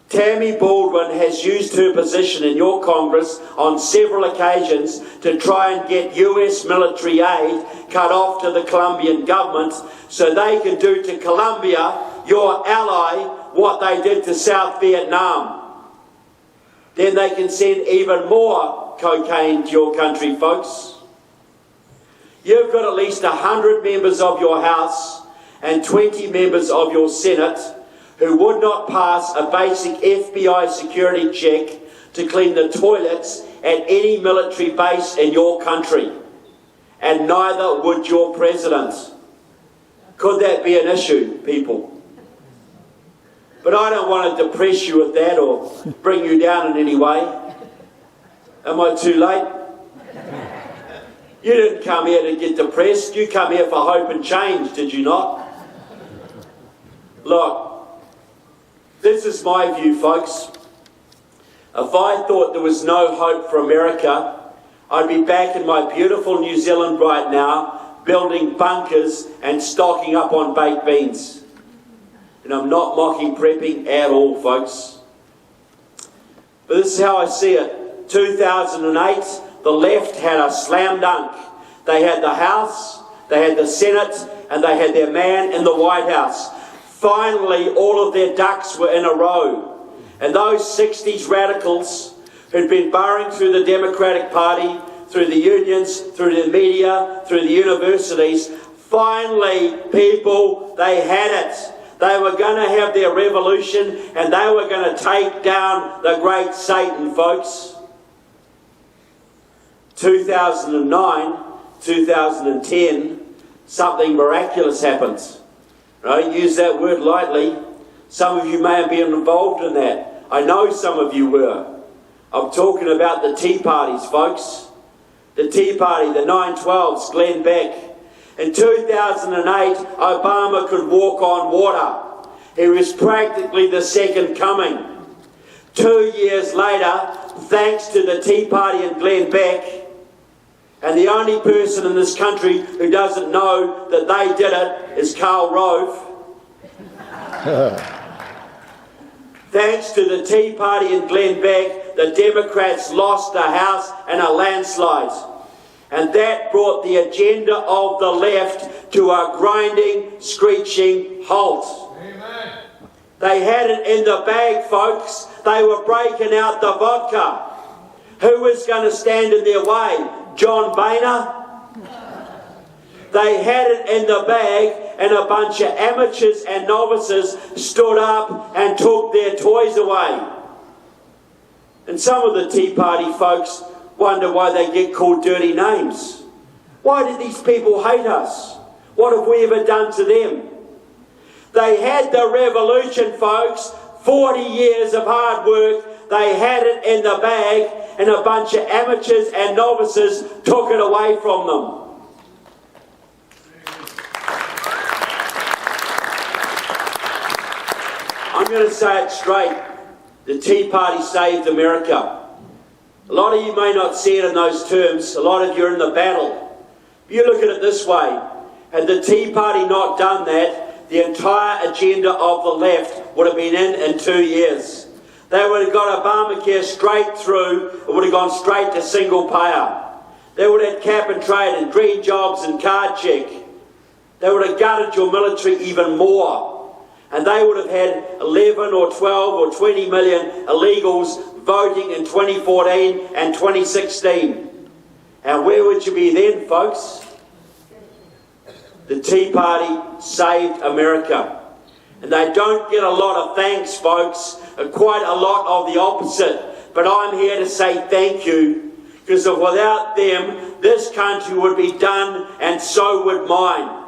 Tammy Baldwin has used her position in your Congress on several occasions to try and get US military aid cut off to the Colombian government so they can do to Colombia, your ally, what they did to South Vietnam. Then they can send even more cocaine to your country, folks. You've got at least 100 members of your House and 20 members of your Senate who would not pass a basic FBI security check to clean the toilets at any military base in your country. And neither would your president. Could that be an issue, people? But I don't want to depress you with that or bring you down in any way. Am I too late? You didn't come here to get depressed. You come here for hope and change, did you not? Look, this is my view, folks. If I thought there was no hope for America, I'd be back in my beautiful New Zealand right now, building bunkers and stocking up on baked beans. And I'm not mocking prepping at all, folks. But this is how I see it. 2008, the left had a slam dunk. They had the House, they had the Senate, and they had their man in the White House. Finally, all of their ducks were in a row. And those 60s radicals who'd been burrowing through the Democratic Party, through the unions, through the media, through the universities, finally, people, they had it. They were going to have their revolution and they were going to take down the great Satan, folks. 2009, 2010, something miraculous happens. I don't use that word lightly. Some of you may have been involved in that. I know some of you were. I'm talking about the Tea Parties, folks. The Tea Party, the 912s, Glenn Beck. In 2008, Obama could walk on water. He was practically the second coming. 2 years later, thanks to the Tea Party and Glenn Beck, and the only person in this country who doesn't know that they did it is Karl Rove. Thanks to the Tea Party and Glenn Beck, the Democrats lost the House in a landslide. And that brought the agenda of the left to a grinding, screeching halt. Amen. They had it in the bag, folks. They were breaking out the vodka. Who was going to stand in their way? John Boehner? They had it in the bag, and a bunch of amateurs and novices stood up and took their toys away. And some of the Tea Party folks wonder why they get called dirty names. Why do these people hate us? What have we ever done to them? They had the revolution, folks. 40 years of hard work. They had it in the bag, and a bunch of amateurs and novices took it away from them. I'm going to say it straight. The Tea Party saved America. A lot of you may not see it in those terms. A lot of you are in the battle. You look at it this way. Had the Tea Party not done that, the entire agenda of the left would have been in 2 years. They would have got Obamacare straight through. It would have gone straight to single payer. They would have had cap and trade and green jobs and card check. They would have gutted your military even more. And they would have had 11 or 12 or 20 million illegals voting in 2014 and 2016. And where would you be then, folks? The Tea Party saved America. And they don't get a lot of thanks, folks, quite a lot of the opposite. But I'm here to say thank you, because without them, this country would be done, and so would mine.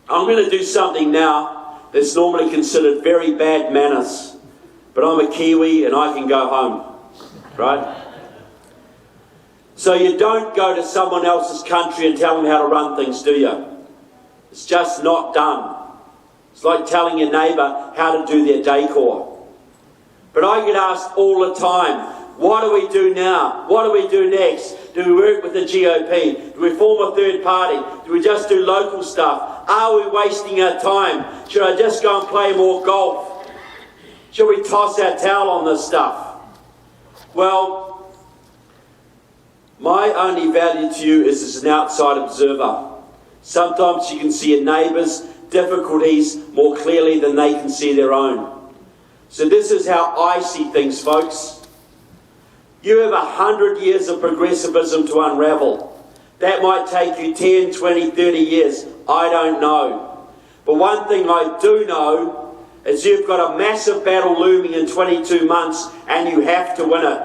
I'm going to do something now that's normally considered very bad manners, but I'm a Kiwi and I can go home, right? So you don't go to someone else's country and tell them how to run things, do you? It's just not done. It's like telling your neighbour how to do their decor. But I get asked all the time, what do we do now? What do we do next? Do we work with the GOP? Do we form a third party? Do we just do local stuff? Are we wasting our time? Should I just go and play more golf? Should we toss our towel on this stuff? Well, my only value to you is as an outside observer. Sometimes you can see your neighbours' difficulties more clearly than they can see their own. So this is how I see things, folks. You have 100 years of progressivism to unravel. That might take you 10, 20, 30 years. I don't know. But one thing I do know is you've got a massive battle looming in 22 months and you have to win it.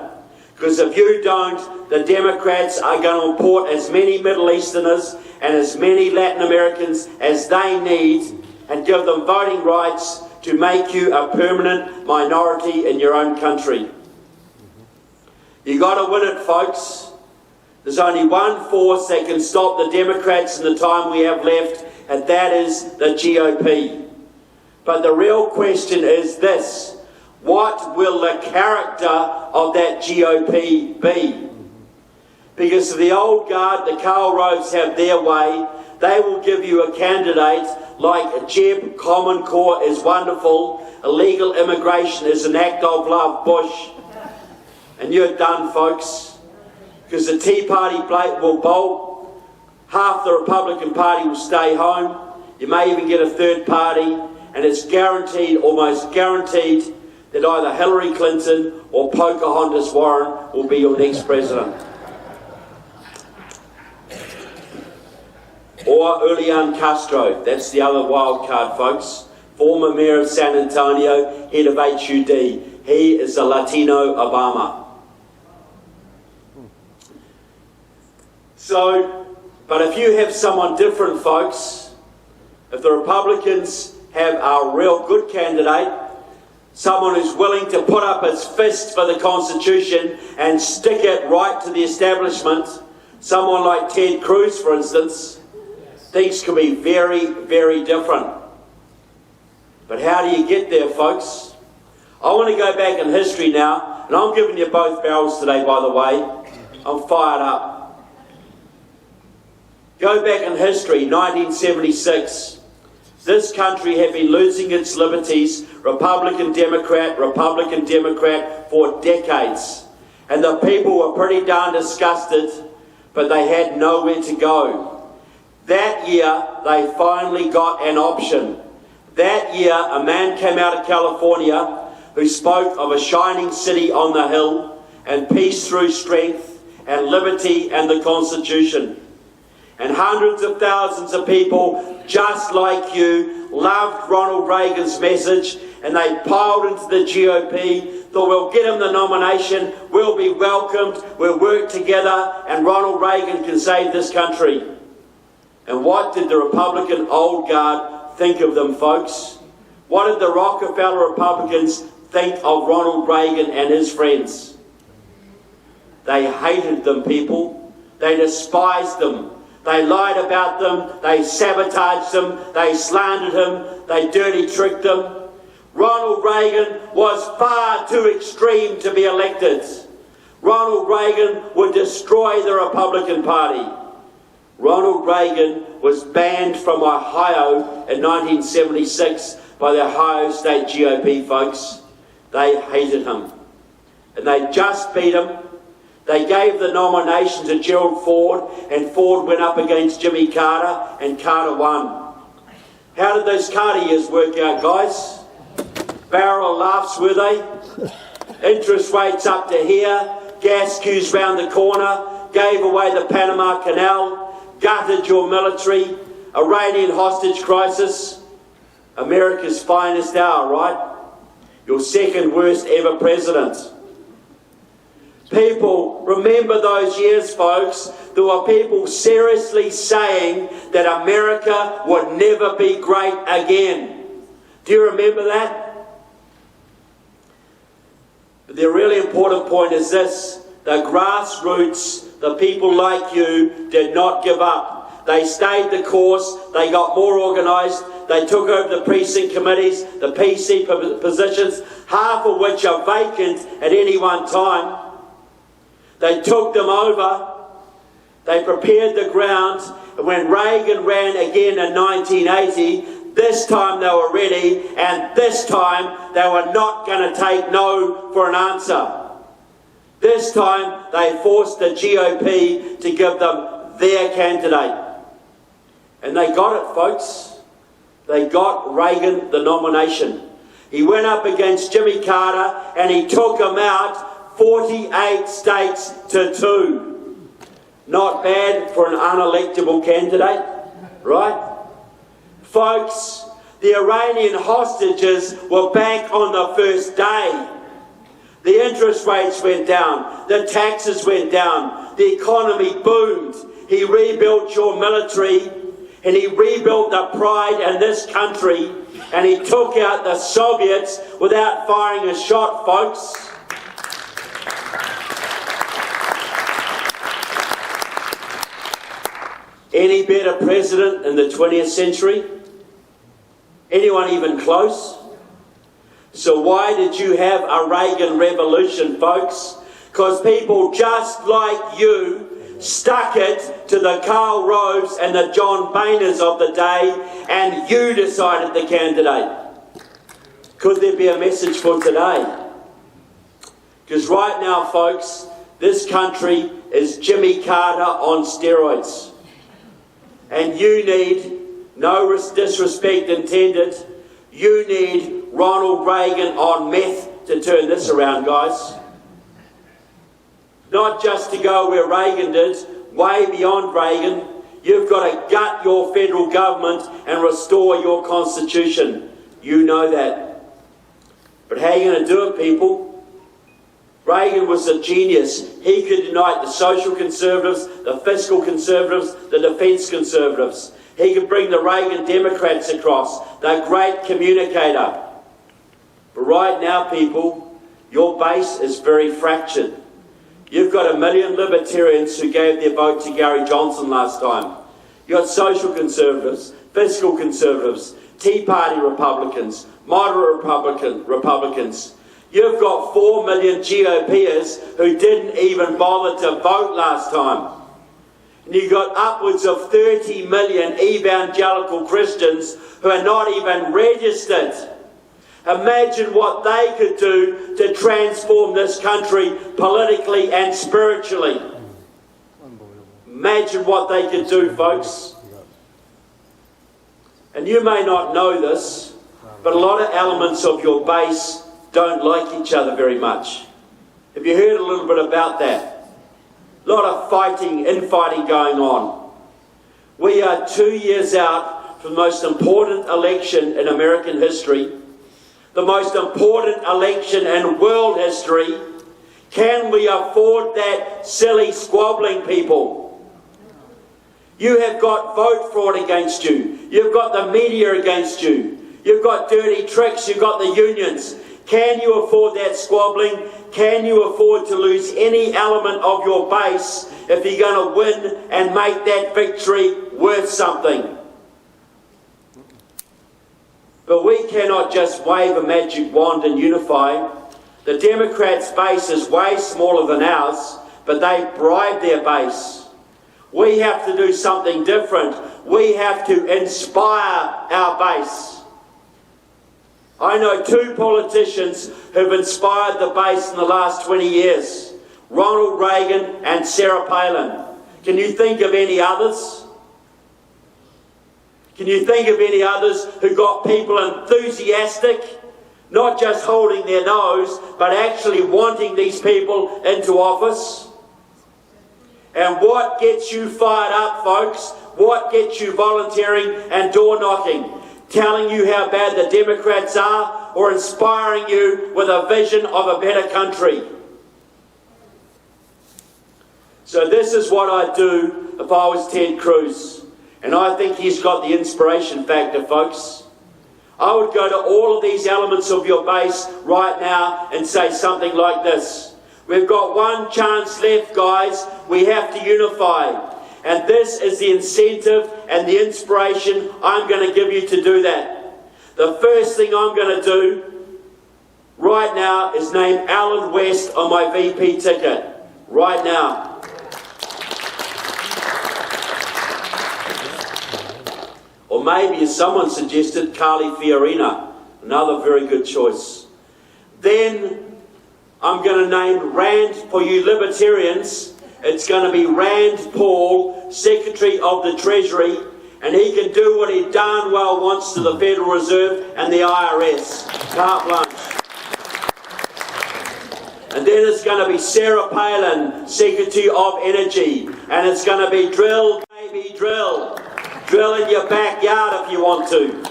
Because if you don't, the Democrats are going to import as many Middle Easterners and as many Latin Americans as they need and give them voting rights to make you a permanent minority in your own country. You got to win it, folks. There's only one force that can stop the Democrats in the time we have left, and that is the GOP. But the real question is this: what will the character of that GOP be? Because if the old guard, the Karl Roves, have their way, they will give you a candidate like Jeb, Common Core is wonderful, illegal immigration is an act of love, Bush. And you're done, folks. Because the Tea Party will bolt, half the Republican Party will stay home, you may even get a third party, and it's guaranteed, almost guaranteed, that either Hillary Clinton or Pocahontas Warren will be your next president. Or Julian Castro, that's the other wild card, folks. Former mayor of San Antonio, head of HUD. He is a Latino Obama. So, but if you have someone different, folks, if the Republicans have a real good candidate, someone who's willing to put up his fist for the Constitution and stick it right to the establishment, someone like Ted Cruz, for instance, things could be very, very different. But how do you get there, folks? I want to go back in history now, and I'm giving you both barrels today, by the way. I'm fired up. Go back in history, 1976. This country had been losing its liberties, Republican, Democrat, for decades. And the people were pretty darn disgusted, but they had nowhere to go. That year, they finally got an option. That year, a man came out of California who spoke of a shining city on the hill and peace through strength and liberty and the Constitution. And hundreds of thousands of people, just like you, loved Ronald Reagan's message, and they piled into the GOP, thought we'll get him the nomination, we'll be welcomed, we'll work together, and Ronald Reagan can save this country. And what did the Republican old guard think of them, folks? What did the Rockefeller Republicans think of Ronald Reagan and his friends? They hated them, people. They despised them. They lied about them, they sabotaged them, they slandered him, they dirty tricked them. Ronald Reagan was far too extreme to be elected. Ronald Reagan would destroy the Republican Party. Ronald Reagan was banned from Ohio in 1976 by the Ohio State GOP folks. They hated him. And they just beat him. They gave the nomination to Gerald Ford, and Ford went up against Jimmy Carter, and Carter won. How did those Carter years work out, guys? Barrel of laughs, were they? Interest rates up to here, gas queues round the corner, gave away the Panama Canal, gutted your military, Iranian hostage crisis. America's finest hour, right? Your second worst ever president. People, remember those years, folks. There were people seriously saying that America would never be great again. Do you remember that? But the really important point is this. The grassroots, the people like you, did not give up. They stayed the course. They got more organised. They took over the precinct committees, the PC positions, half of which are vacant at any one time. They took them over. They prepared the ground. And when Reagan ran again in 1980, this time they were ready, and this time they were not going to take no for an answer. This time they forced the GOP to give them their candidate. And they got it, folks. They got Reagan the nomination. He went up against Jimmy Carter and he took him out 48 states to 2. Not bad for an unelectable candidate, right? Folks, the Iranian hostages were back on the first day. The interest rates went down. The taxes went down. The economy boomed. He rebuilt your military, and he rebuilt the pride in this country, and he took out the Soviets without firing a shot, folks. Any better president in the 20th century? Anyone even close? So why did you have a Reagan revolution, folks? Because people just like you stuck it to the Karl Roves and the John Boehners of the day, and you decided the candidate. Could there be a message for today? Because right now, folks, this country is Jimmy Carter on steroids. And you need, no disrespect intended, you need Ronald Reagan on meth to turn this around, guys. Not just to go where Reagan did, way beyond Reagan. You've got to gut your federal government and restore your constitution. You know that. But how are you going to do it, people? Reagan was a genius. He could unite the social conservatives, the fiscal conservatives, the defence conservatives. He could bring the Reagan Democrats across. They're a great communicator. But right now, people, your base is very fractured. You've got 1 million libertarians who gave their vote to Gary Johnson last time. You've got social conservatives, fiscal conservatives, Tea Party Republicans, moderate Republicans. You've got 4 million GOPers who didn't even bother to vote last time. And you've got upwards of 30 million evangelical Christians who are not even registered. Imagine what they could do to transform this country politically and spiritually. Imagine what they could do, folks. And you may not know this, but a lot of elements of your base don't like each other very much. Have you heard a little bit about that? A lot of infighting going on. We are 2 years out from the most important election in American history, the most important election in world history. Can we afford that silly squabbling, people? You have got vote fraud against you. You've got the media against you. You've got dirty tricks. You've got the unions. Can you afford that squabbling? Can you afford to lose any element of your base if you're going to win and make that victory worth something? But we cannot just wave a magic wand and unify. The Democrats' base is way smaller than ours, but they bribe their base. We have to do something different. We have to inspire our base. I know 2 politicians who've inspired the base in the last 20 years. Ronald Reagan and Sarah Palin. Can you think of any others? Can you think of any others who got people enthusiastic, not just holding their nose, but actually wanting these people into office? And what gets you fired up, folks? What gets you volunteering and door knocking? Telling you how bad the Democrats are, or inspiring you with a vision of a better country? So this is what I'd do if I was Ted Cruz. And I think he's got the inspiration factor, folks. I would go to all of these elements of your base right now and say something like this. We've got one chance left, guys. We have to unify. And this is the incentive and the inspiration I'm going to give you to do that. The first thing I'm going to do right now is name Alan West on my VP ticket. Right now. Or maybe, as someone suggested, Carly Fiorina. Another very good choice. Then I'm going to name Rand, for you libertarians, it's going to be Rand Paul, Secretary of the Treasury, and he can do what he darn well wants to the Federal Reserve and the IRS. Carte blanche. And then it's going to be Sarah Palin, Secretary of Energy, and it's going to be drill, baby, drill. Drill in your backyard if you want to.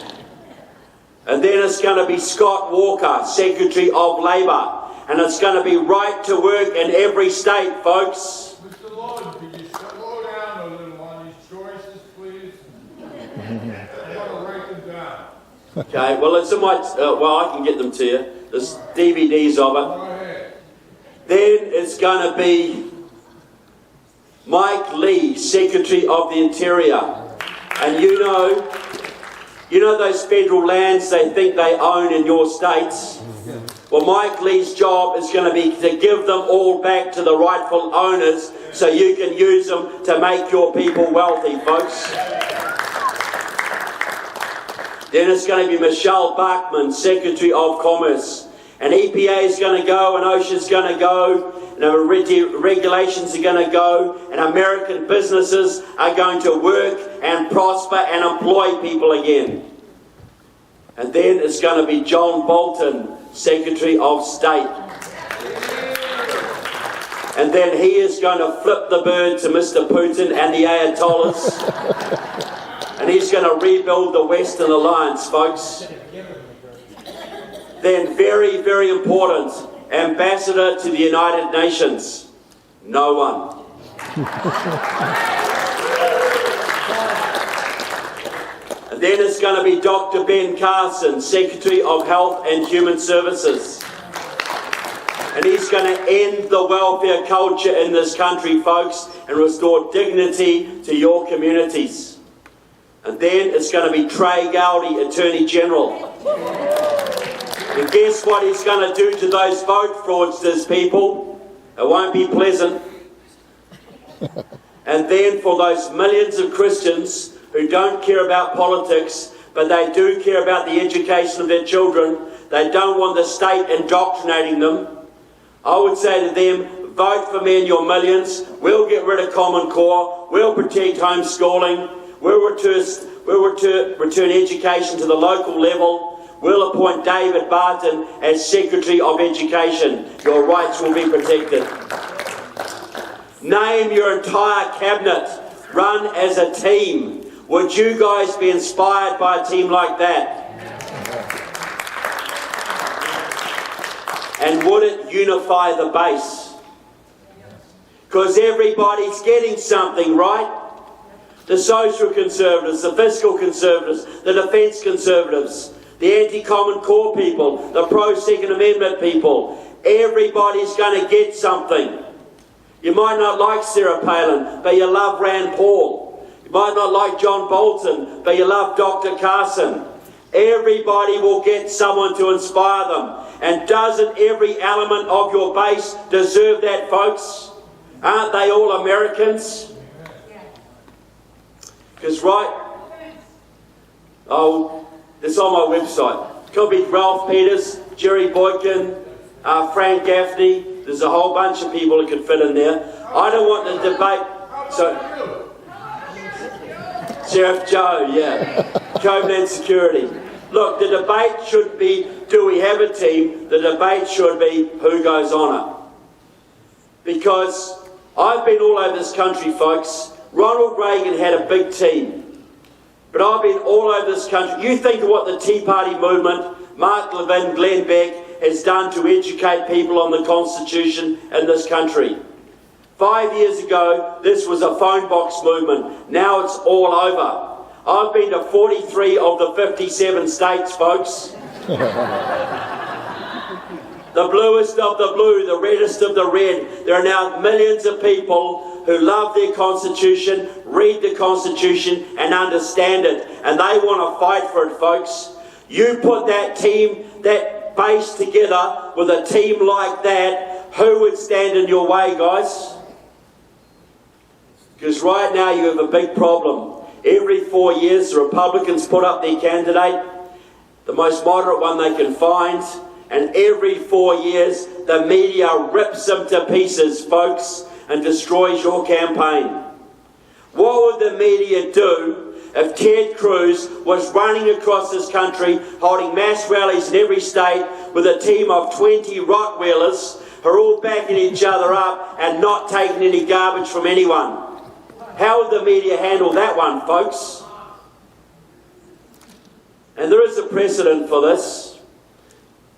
And then it's going to be Scott Walker, Secretary of Labour. And it's going to be right to work in every state, folks. Mr. Loudon, could you slow down a little on these choices, please? I want to write them down. Okay, well, it's in my... well, I can get them to you. There's DVDs of it. Go ahead. Then it's going to be Mike Lee, Secretary of the Interior. And you know those federal lands they think they own in your states? Well, Mike Lee's job is going to be to give them all back to the rightful owners so you can use them to make your people wealthy, folks. Then it's going to be Michelle Bachmann, Secretary of Commerce. And EPA is going to go, and OSHA's going to go, and regulations are going to go, and American businesses are going to work and prosper and employ people again. And then it's going to be John Bolton, Secretary of State. And then he is going to flip the bird to Mr. Putin and the Ayatollahs. And he's going to rebuild the Western Alliance, folks. Then, very, very important, Ambassador to the United Nations. No one. And then it's going to be Dr. Ben Carson, Secretary of Health and Human Services. And he's going to end the welfare culture in this country, folks, and restore dignity to your communities. And then it's going to be Trey Gowdy, Attorney General. And guess what he's going to do to those vote fraudsters, people? It won't be pleasant. And then for those millions of Christians who don't care about politics, but they do care about the education of their children, they don't want the state indoctrinating them, I would say to them, vote for me in your millions. We'll get rid of Common Core. We'll protect homeschooling. We'll return education to the local level. We'll appoint David Barton as Secretary of Education. Your rights will be protected. Name your entire cabinet. Run as a team. Would you guys be inspired by a team like that? And would it unify the base? Because everybody's getting something, right? The social conservatives, the fiscal conservatives, the defence conservatives, the anti-Common Core people, the pro-Second Amendment people. Everybody's going to get something. You might not like Sarah Palin, but you love Rand Paul. You might not like John Bolton, but you love Dr. Carson. Everybody will get someone to inspire them. And doesn't every element of your base deserve that, folks? Aren't they all Americans? Because it's on my website. Could be Ralph Peters, Jerry Boykin, Frank Gaffney. There's a whole bunch of people that could fit in there. I don't want the debate. So, Sheriff Joe, yeah. Covenant Security. Look, the debate should be, do we have a team? The debate should be, who goes on it? Because I've been all over this country, folks. Ronald Reagan had a big team. But I've been all over this country. You think of what the Tea Party movement, Mark Levin, Glenn Beck, has done to educate people on the Constitution in this country. 5 years ago, this was a phone box movement. Now it's all over. I've been to 43 of the 57 states, folks. The bluest of the blue, the reddest of the red. There are now millions of people who love their Constitution, read the Constitution and understand it. And they want to fight for it, folks. You put that team, that base together with a team like that, who would stand in your way, guys? Because right now you have a big problem. Every 4 years the Republicans put up their candidate, the most moderate one they can find, and every 4 years the media rips them to pieces, folks, and destroys your campaign. What would the media do if Ted Cruz was running across this country holding mass rallies in every state with a team of 20 Rottweilers who are all backing each other up and not taking any garbage from anyone? How would the media handle that one, folks? And there is a precedent for this.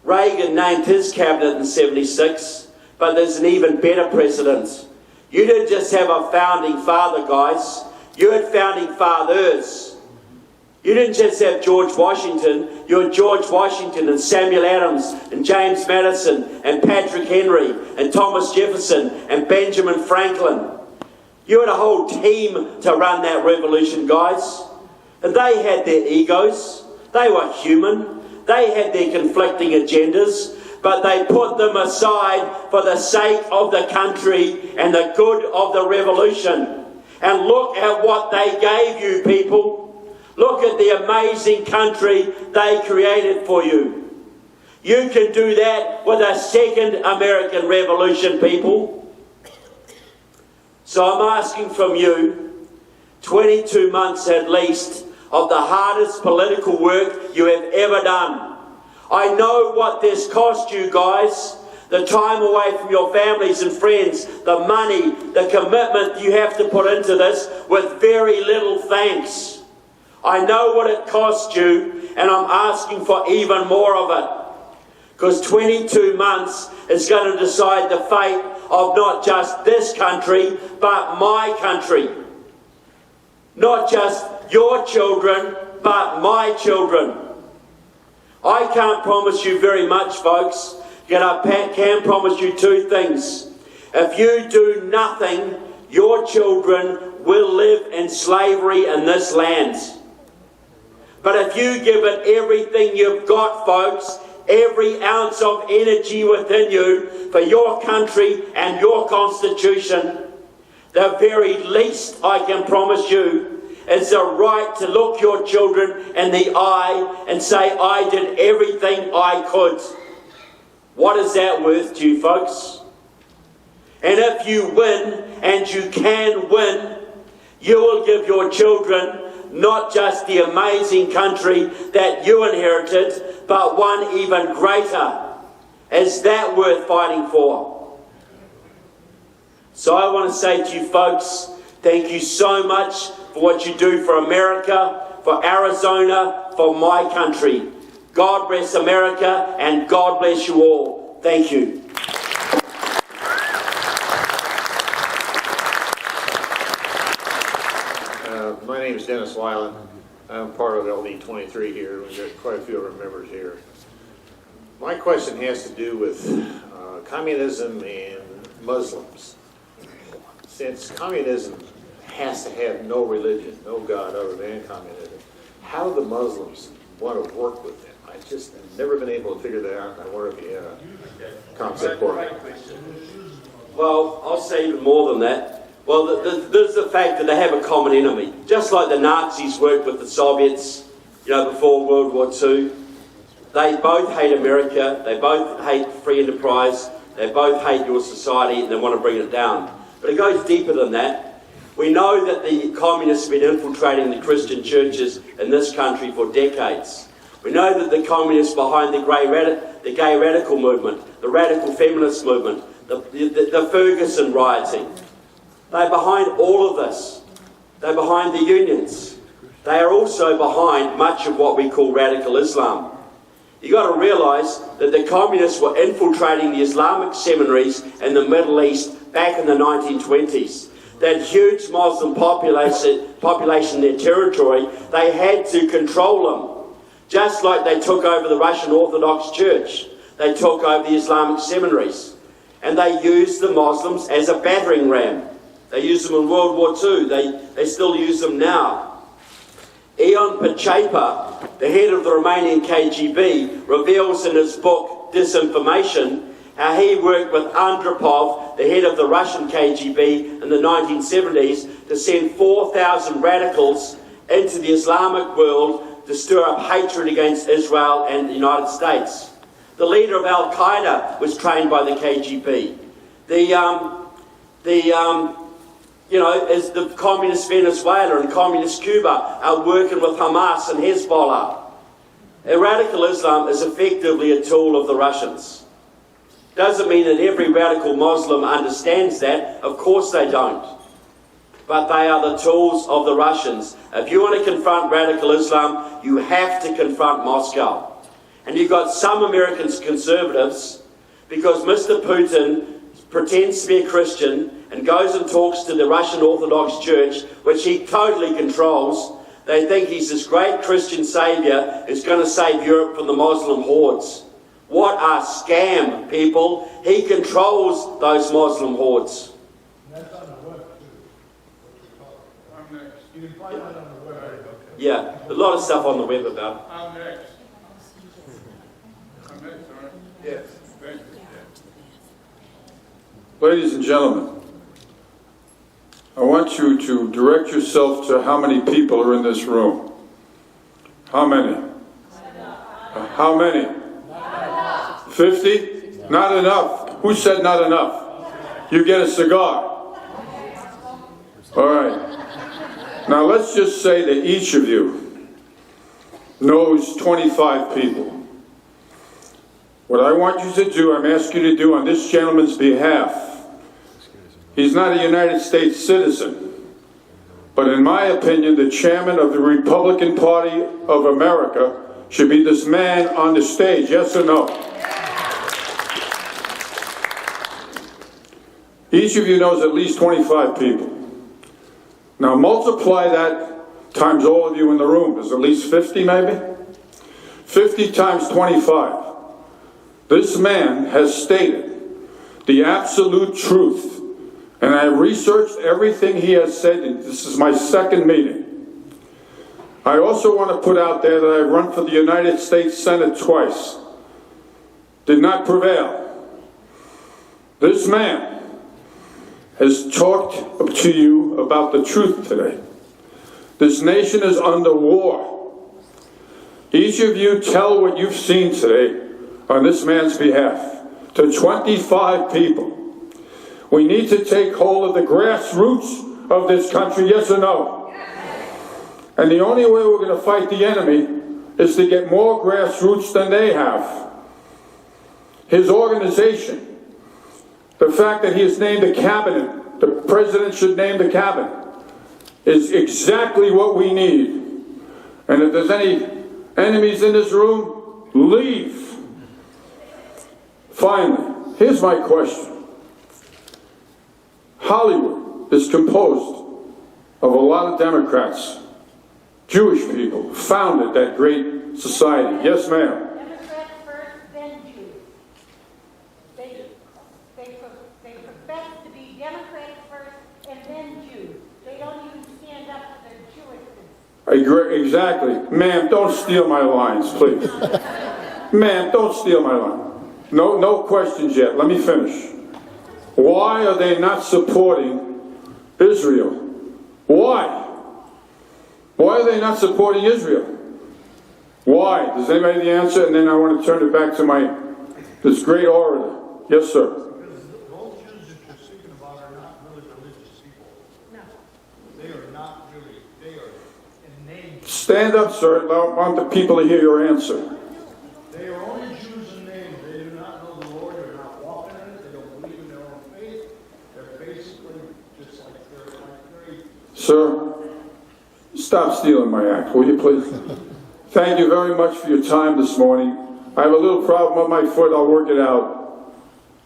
Reagan named his cabinet in '76, but there's an even better precedent. You didn't just have a founding father, guys. You had founding fathers. You didn't just have George Washington. You had George Washington and Samuel Adams and James Madison and Patrick Henry and Thomas Jefferson and Benjamin Franklin. You had a whole team to run that revolution, guys. And they had their egos. They were human. They had their conflicting agendas, but they put them aside for the sake of the country and the good of the revolution. And look at what they gave you, people. Look at the amazing country they created for you. You can do that with a second American Revolution, people. So I'm asking from you, 22 months at least of the hardest political work you have ever done. I know what this cost you, guys. The time away from your families and friends, the money, the commitment you have to put into this with very little thanks. I know what it cost you, and I'm asking for even more of it. Because 22 months is going to decide the fate of not just this country, but my country. Not just your children, but my children. I can't promise you very much, folks. Yet I can promise you two things. If you do nothing, your children will live in slavery in this land. But if you give it everything you've got, folks, every ounce of energy within you for your country and your Constitution, the very least I can promise you is the right to look your children in the eye and say, I did everything I could. What is that worth to you, folks? And if you win, and you can win, you will give your children not just the amazing country that you inherited, but one even greater. Is that worth fighting for? So I want to say to you folks, thank you so much for what you do for America, for Arizona, for my country. God bless America, and God bless you all. Thank you. My name is Dennis Weiland. I'm part of LD23 here. We've got quite a few of our members here. My question has to do with communism and Muslims. Since communism has to have no religion, no God other than communism, how do the Muslims want to work with them? I just have never been able to figure that out. I wonder if you had a concept for it. Well, I'll say even more than that. Well, there's the fact that they have a common enemy. Just like the Nazis worked with the Soviets, before World War II. They both hate America, they both hate free enterprise, they both hate your society, and they want to bring it down. But it goes deeper than that. We know that the communists have been infiltrating the Christian churches in this country for decades. We know that the communists behind the gay radical movement, the radical feminist movement, the Ferguson rioting, they're behind all of this. They're behind the unions. They are also behind much of what we call radical Islam. You've got to realise that the communists were infiltrating the Islamic seminaries in the Middle East back in the 1920s. That huge Muslim population in their territory, they had to control them. Just like they took over the Russian Orthodox Church, they took over the Islamic seminaries. And they used the Muslims as a battering ram. They used them in World War II. They still use them now. Ion Pachepa, the head of the Romanian KGB, reveals in his book Disinformation how he worked with Andropov, the head of the Russian KGB in the 1970s, to send 4,000 radicals into the Islamic world to stir up hatred against Israel and the United States. The leader of Al-Qaeda was trained by the KGB. As the communist Venezuela and communist Cuba are working with Hamas and Hezbollah. Radical Islam is effectively a tool of the Russians. Doesn't mean that every radical Muslim understands that. Of course they don't. But they are the tools of the Russians. If you want to confront radical Islam, you have to confront Moscow. And you've got some American conservatives, because Mr. Putin pretends to be a Christian and goes and talks to the Russian Orthodox Church, which he totally controls. They think he's this great Christian saviour who's going to save Europe from the Muslim hordes. What a scam, people. He controls those Muslim hordes. That's on the web, too. I'm next. You can find that on the web. Yeah, a lot of stuff on the web about it. I'm next. I'm next, all right? Yes. Thank you. Ladies and gentlemen, I want you to direct yourself to how many people are in this room. How many? How many? 50? Not enough. Who said not enough? You get a cigar. All right. Now let's just say that each of you knows 25 people. What I want you to do, I'm asking you to do on this gentleman's behalf. He's not a United States citizen, but in my opinion, the chairman of the Republican Party of America should be this man on the stage, yes or no? Each of you knows at least 25 people. Now multiply that times all of you in the room. There's at least 50 maybe? 50 times 25. This man has stated the absolute truth. And I researched everything he has said, and this is my second meeting. I also want to put out there that I run for the United States Senate twice. Did not prevail. This man has talked to you about the truth today. This nation is under war. Each of you tell what you've seen today on this man's behalf to 25 people. We need to take hold of the grassroots of this country, yes or no? And the only way we're going to fight the enemy is to get more grassroots than they have. His organization, the fact that he has named a cabinet, the president should name the cabinet, is exactly what we need. And if there's any enemies in this room, leave. Finally, here's my question. Hollywood is composed of a lot of Democrats, Jewish people, who founded that great society. Yes, ma'am. Democrats first, then Jews. They profess to be Democrats first and then Jews. They don't even stand up for their Jewishness. Exactly. Ma'am, don't steal my lines, please. Ma'am, don't steal my line. No questions yet. Let me finish. Why are they not supporting Israel. Why? Why are they not supporting Israel? Why? Does anybody have the answer? And then I want to turn it back to this great orator. Yes, sir. Because those Jews that you're speaking about are not really religious people. No. They are not really, they are in name. Stand up, sir. I want the people to hear your answer. They are only Jews in name. They do not know the Lord. They're not walking in it. They don't believe in their own faith. They're basically just like they're Sir, stop stealing my act, will you please? Thank you very much for your time this morning. I have a little problem with my foot. I'll work it out.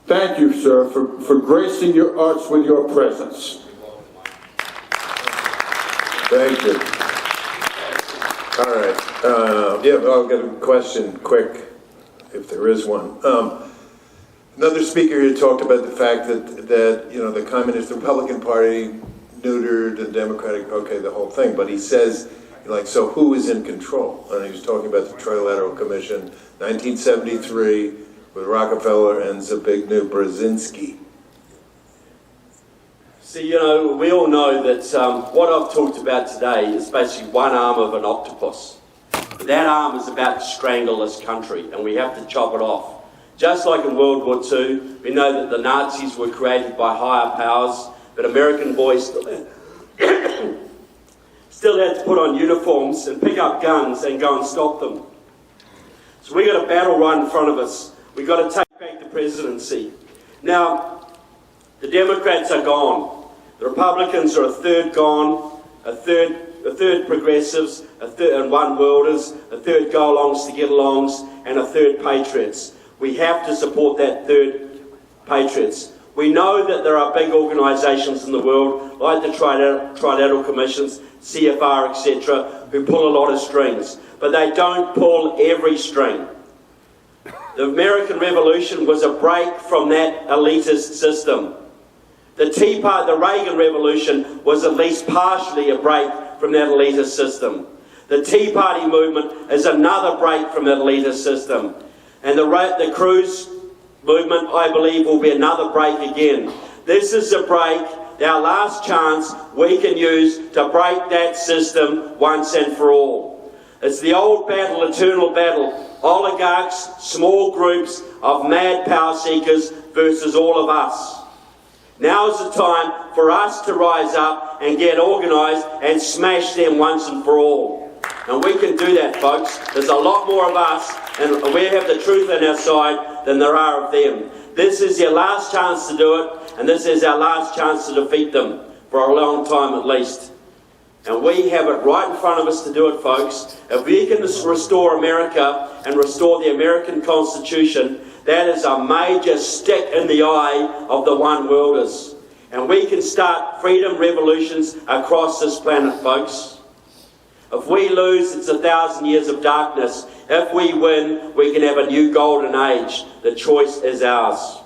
Thank you, sir, for gracing your arts with your presence. Thank you. All right. I'll get a question quick, if there is one. Another speaker here talked about the fact that the Communist Republican Party neutered the Democratic, the whole thing. But he says, so who is in control? And he was talking about the Trilateral Commission, 1973, with Rockefeller and Zbigniew Brzezinski. See, we all know that what I've talked about today is basically one arm of an octopus. That arm is about to strangle this country, and we have to chop it off. Just like in World War II, we know that the Nazis were created by higher powers, but American boys still had to put on uniforms and pick up guns and go and stop them. So we got a battle right in front of us. We've got to take back the presidency. Now, the Democrats are gone. The Republicans are a third gone, a third progressives, a third and one worlders, a third go-alongs to get-alongs, and a third patriots. We have to support that third patriots. We know that there are big organisations in the world, like the Trilateral Commissions, CFR, etc., who pull a lot of strings, but they don't pull every string. The American Revolution was a break from that elitist system. The Reagan Revolution was at least partially a break from that elitist system. The Tea Party movement is another break from that elitist system. And the Cruz movement, I believe, will be another break again. This is a break, our last chance we can use to break that system once and for all. It's the old battle, eternal battle. Oligarchs, small groups of mad power seekers versus all of us. Now is the time for us to rise up and get organised and smash them once and for all. And we can do that, folks. There's a lot more of us, and we have the truth on our side than there are of them. This is your last chance to do it, and this is our last chance to defeat them, for a long time at least. And we have it right in front of us to do it, folks. If we can restore America and restore the American Constitution, that is a major stick in the eye of the one worlders. And we can start freedom revolutions across this planet, folks. If we lose, it's 1,000 years of darkness. If we win, we can have a new golden age. The choice is ours.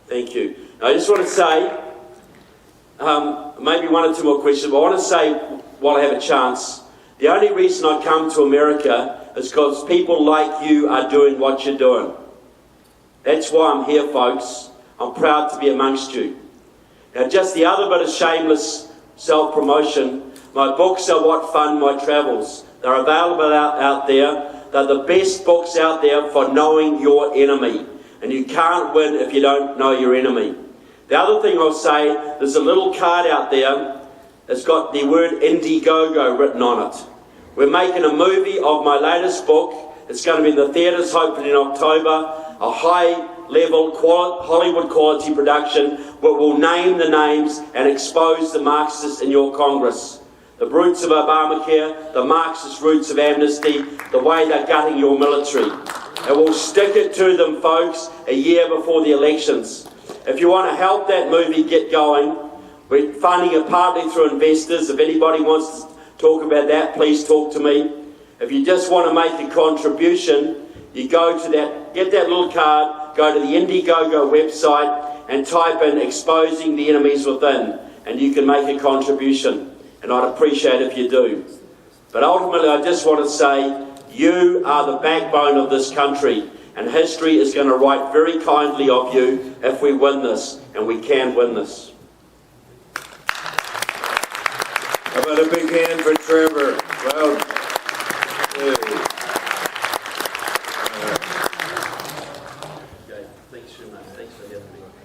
Thank you. Now, I just want to say, maybe one or two more questions, but I want to say, while I have a chance, the only reason I come to America is because people like you are doing what you're doing. That's why I'm here, folks. I'm proud to be amongst you. Now, just the other bit of shameless self-promotion, my books are what fund my travels. They're available out there. They're the best books out there for knowing your enemy. And you can't win if you don't know your enemy. The other thing I'll say, there's a little card out there that's got the word Indiegogo written on it. We're making a movie of my latest book. It's going to be in the theatres hopefully in October. A high-level Hollywood quality production where we'll name the names and expose the Marxists in your Congress. The roots of Obamacare, the Marxist roots of amnesty, the way they're gutting your military. And we'll stick it to them, folks, a year before the elections. If you want to help that movie get going, we're funding it partly through investors. If anybody wants to talk about that, please talk to me. If you just want to make a contribution, you go to that, get that little card, go to the Indiegogo website and type in exposing the enemies within, and you can make a contribution. And I'd appreciate if you do. But ultimately, I just want to say, you are the backbone of this country, and history is going to write very kindly of you if we win this, and we can win this. How about a big hand for Trevor? Well, Okay, thanks very much. Thanks for having me.